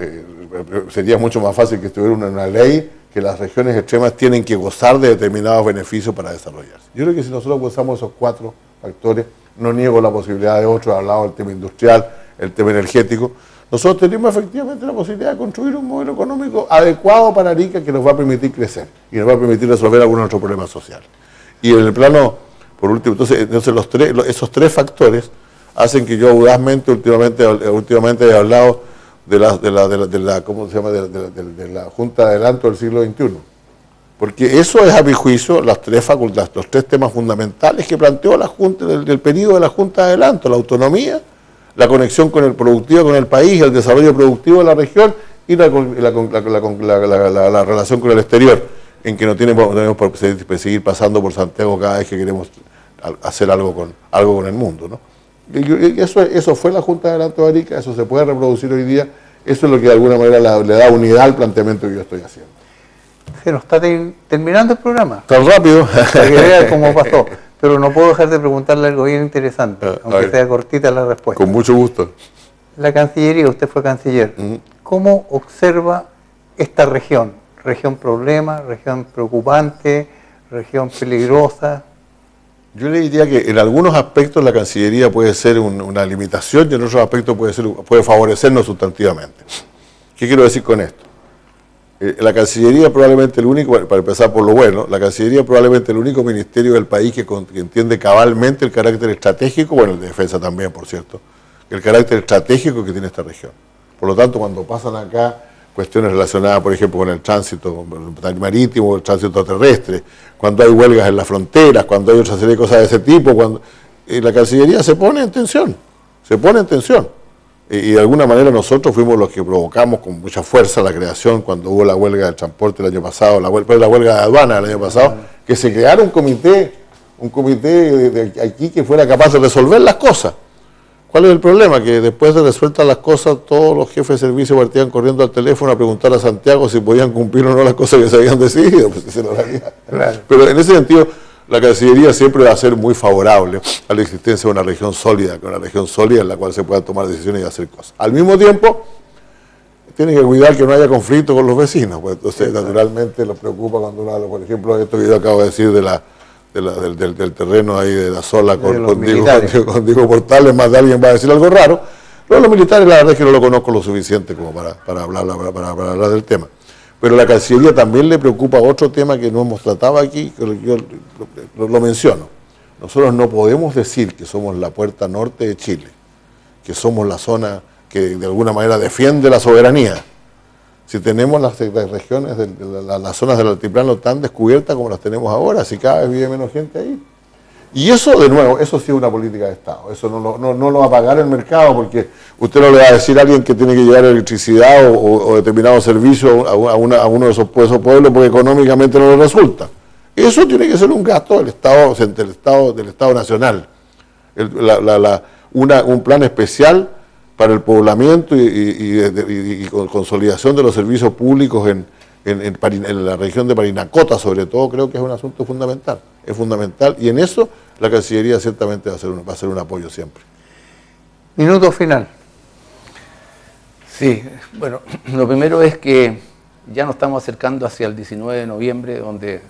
sería mucho más fácil que estuviera una ley que las regiones extremas tienen que gozar de determinados beneficios para desarrollarse. Yo creo que si nosotros gozamos esos 4 factores, no niego la posibilidad de otros, al lado del tema industrial, el tema energético, nosotros tenemos efectivamente la posibilidad de construir un modelo económico adecuado para Arica que nos va a permitir crecer y nos va a permitir resolver algunos de nuestros problemas sociales. Y en el plano, por último, entonces esos 3 factores hacen que yo audazmente últimamente he hablado de la ¿cómo se llama? De la Junta de Adelanto del siglo XXI. Porque eso es, a mi juicio, los 3 temas fundamentales que planteó la Junta del periodo de la Junta de Adelanto: la autonomía, la conexión con el productivo, con el país, el desarrollo productivo de la región y la relación con el exterior, en que no tenemos por seguir pasando por Santiago cada vez que queremos hacer algo con el mundo, ¿no? Y eso fue la Junta de Adelanto de Arica, eso se puede reproducir hoy día, eso es lo que de alguna manera le da unidad al planteamiento que yo estoy haciendo. Se nos está terminando el programa. ¿Tan rápido? Para que vea cómo pasó. Pero no puedo dejar de preguntarle algo bien interesante, aunque sea cortita la respuesta. Con mucho gusto. La Cancillería, usted fue canciller. ¿Cómo observa esta región? ¿Región problema, región preocupante, región peligrosa? Yo le diría que en algunos aspectos la Cancillería puede ser una limitación y en otros aspectos puede favorecernos sustantivamente. ¿Qué quiero decir con esto? La Cancillería probablemente el único, para empezar por lo bueno, la Cancillería probablemente el único ministerio del país que entiende cabalmente el carácter estratégico, bueno, el de defensa también, por cierto, el carácter estratégico que tiene esta región. Por lo tanto, cuando pasan acá cuestiones relacionadas, por ejemplo, con el tránsito marítimo, el tránsito terrestre, cuando hay huelgas en las fronteras, cuando hay otra serie de cosas de ese tipo, cuando la Cancillería se pone en tensión, y de alguna manera nosotros fuimos los que provocamos con mucha fuerza la creación, cuando hubo la huelga del transporte el año pasado, la huelga de aduana el año pasado, que se creara un comité de aquí que fuera capaz de resolver las cosas. ¿Cuál es el problema? Que después de resueltas las cosas, todos los jefes de servicio partían corriendo al teléfono a preguntar a Santiago si podían cumplir o no las cosas que se habían decidido. Pues se lo haría. Claro. Pero en ese sentido, la Cancillería siempre va a ser muy favorable a la existencia de una región sólida, en la cual se puedan tomar decisiones y hacer cosas. Al mismo tiempo, tiene que cuidar que no haya conflicto con los vecinos, pues entonces naturalmente los preocupa cuando uno habla, por ejemplo, esto que yo acabo de decir del terreno ahí de la sola con Diego Portales, más de alguien va a decir algo raro. Pero los militares la verdad es que no lo conozco lo suficiente como para hablar del tema. Pero a la Cancillería también le preocupa otro tema que no hemos tratado aquí, que yo lo menciono. Nosotros no podemos decir que somos la puerta norte de Chile, que somos la zona que de alguna manera defiende la soberanía, si tenemos las regiones, las zonas del altiplano tan descubiertas como las tenemos ahora, si cada vez vive menos gente ahí. Y eso, de nuevo, eso sí es una política de Estado. Eso no lo va a pagar el mercado, porque usted no le va a decir a alguien que tiene que llevar electricidad o determinado servicio a uno de esos pueblos, porque económicamente no le resulta. Eso tiene que ser un gasto del Estado nacional. Un plan especial para el poblamiento y consolidación de los servicios públicos en la región de Parinacota, sobre todo, creo que es un asunto fundamental. Es fundamental, y en eso la Cancillería ciertamente va a ser un apoyo siempre. Minuto final. Sí, bueno, lo primero es que ya nos estamos acercando hacia el 19 de noviembre, donde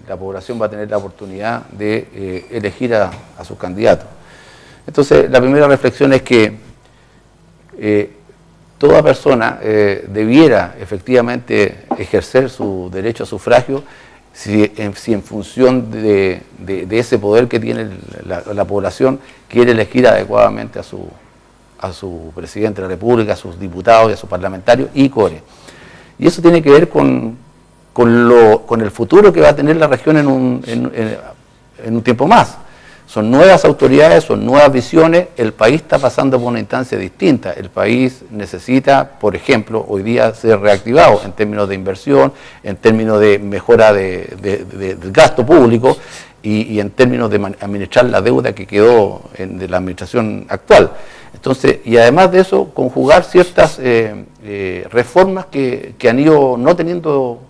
la población va a tener la oportunidad de elegir a sus candidatos. Entonces, la primera reflexión es que toda persona debiera efectivamente ejercer su derecho a sufragio si en función de ese poder que tiene la población quiere elegir adecuadamente a su presidente de la República, a sus diputados y a sus parlamentarios y core. Y eso tiene que ver con el futuro que va a tener la región en un tiempo más. Son nuevas autoridades, son nuevas visiones, el país está pasando por una instancia distinta. El país necesita, por ejemplo, hoy día ser reactivado en términos de inversión, en términos de mejora del gasto público y en términos de administrar la deuda que quedó de la administración actual. Entonces, y además de eso, conjugar ciertas reformas que han ido no teniendo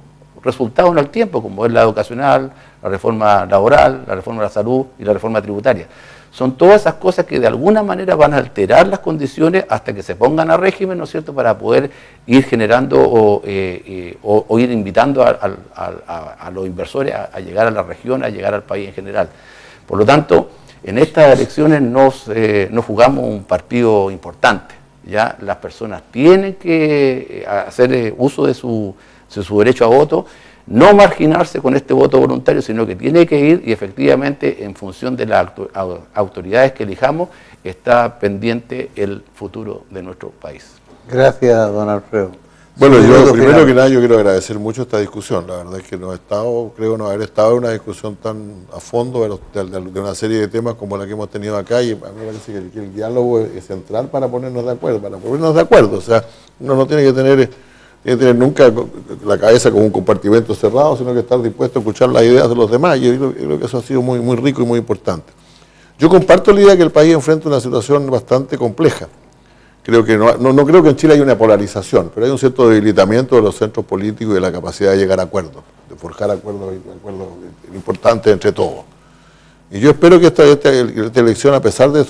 resultados en el tiempo, como es la educacional, la reforma laboral, la reforma de la salud y la reforma tributaria. Son todas esas cosas que de alguna manera van a alterar las condiciones hasta que se pongan a régimen, ¿no es cierto?, para poder ir generando o ir invitando a los inversores a llegar a la región, a llegar al país en general. Por lo tanto, en estas elecciones nos jugamos un partido importante. Ya las personas tienen que hacer uso de su derecho a voto, no marginarse con este voto voluntario, sino que tiene que ir y efectivamente en función de las autoridades que elijamos está pendiente el futuro de nuestro país. Gracias, don Alfredo. Bueno, yo primero que nada yo quiero agradecer mucho esta discusión. La verdad es que creo no haber estado en una discusión tan a fondo de una serie de temas como la que hemos tenido acá, y a mí me parece que el diálogo es central para ponernos de acuerdo, O sea, uno no tiene que tener nunca la cabeza como un compartimento cerrado, sino que estar dispuesto a escuchar las ideas de los demás, y yo creo que eso ha sido muy, muy rico y muy importante. Yo comparto la idea que el país enfrenta una situación bastante compleja. Creo que no creo que en Chile haya una polarización, pero hay un cierto debilitamiento de los centros políticos y de la capacidad de llegar a acuerdos, de forjar acuerdos importantes entre todos. Y yo espero que esta elección, a pesar de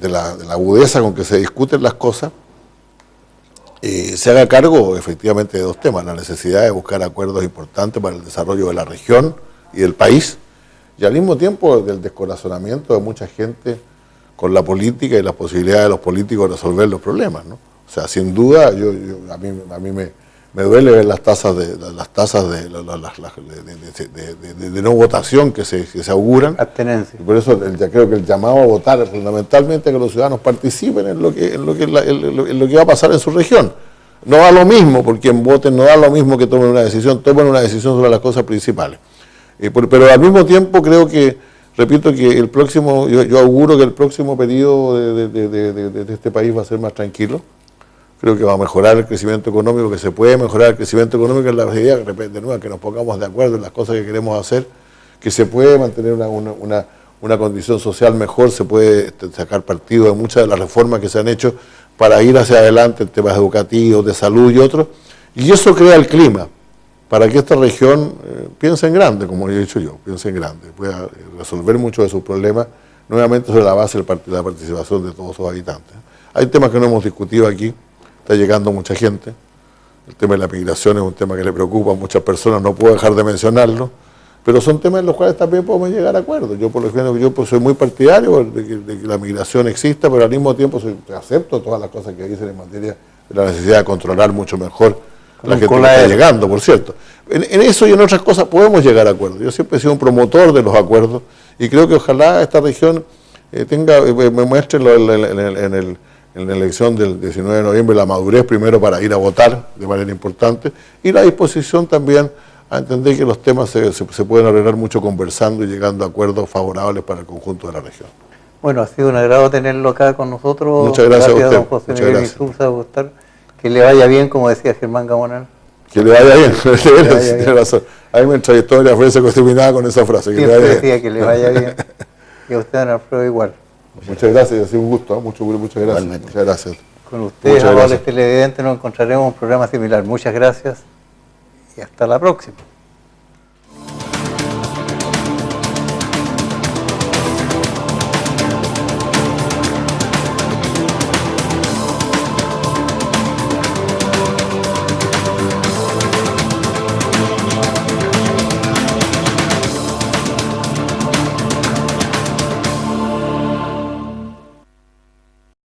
la agudeza con que se discuten las cosas, se haga cargo efectivamente de dos temas: la necesidad de buscar acuerdos importantes para el desarrollo de la región y del país, y al mismo tiempo del descorazonamiento de mucha gente con la política y las posibilidades de los políticos de resolver los problemas, ¿no? O O sea, sin duda, a mí me duele ver las tasas de no votación que se auguran. Abstenencia. Y por eso ya creo que el llamado a votar es fundamentalmente que los ciudadanos participen en lo que va a pasar en su región. No da lo mismo por quien voten, no da lo mismo que tomen una decisión sobre las cosas principales. Pero al mismo tiempo creo que, repito, que el próximo, yo auguro que el próximo periodo de este país va a ser más tranquilo. Creo que va a mejorar el crecimiento económico, que se puede mejorar el crecimiento económico en la medida de nuevo que nos pongamos de acuerdo en las cosas que queremos hacer, que se puede mantener una condición social mejor, se puede sacar partido de muchas de las reformas que se han hecho para ir hacia adelante en temas educativos, de salud y otros, y eso crea el clima para que esta región piense en grande, como he dicho yo, piense en grande, pueda resolver muchos de sus problemas, nuevamente sobre la base de la participación de todos sus habitantes. Hay temas que no hemos discutido aquí. Está llegando mucha gente, el tema de la migración es un tema que le preocupa a muchas personas, no puedo dejar de mencionarlo, pero son temas en los cuales también podemos llegar a acuerdos. Yo por ejemplo, soy muy partidario de que la migración exista, pero al mismo tiempo acepto todas las cosas que dicen en materia de la necesidad de controlar mucho mejor la gente que está llegando, por cierto. En eso y en otras cosas podemos llegar a acuerdos. Yo siempre he sido un promotor de los acuerdos y creo que ojalá esta región me muestre en la elección del 19 de noviembre la madurez primero para ir a votar de manera importante y la disposición también a entender que los temas se pueden arreglar mucho conversando y llegando a acuerdos favorables para el conjunto de la región. Bueno, ha sido un agrado tenerlo acá con nosotros. Muchas gracias a usted. Don José Miguel Insulza, por estar. Que le vaya bien, como decía Germán Gamonal. Que le vaya bien, tiene razón. A mí mi trayectoria fue combinada con esa frase. Siempre decía que le vaya bien. Y a usted, don Alfredo, igual. Muchas gracias, ha sido un gusto, muchas gracias. Igualmente. Muchas gracias. Con ustedes, amables televidentes, nos encontraremos en un programa similar. Muchas gracias y hasta la próxima.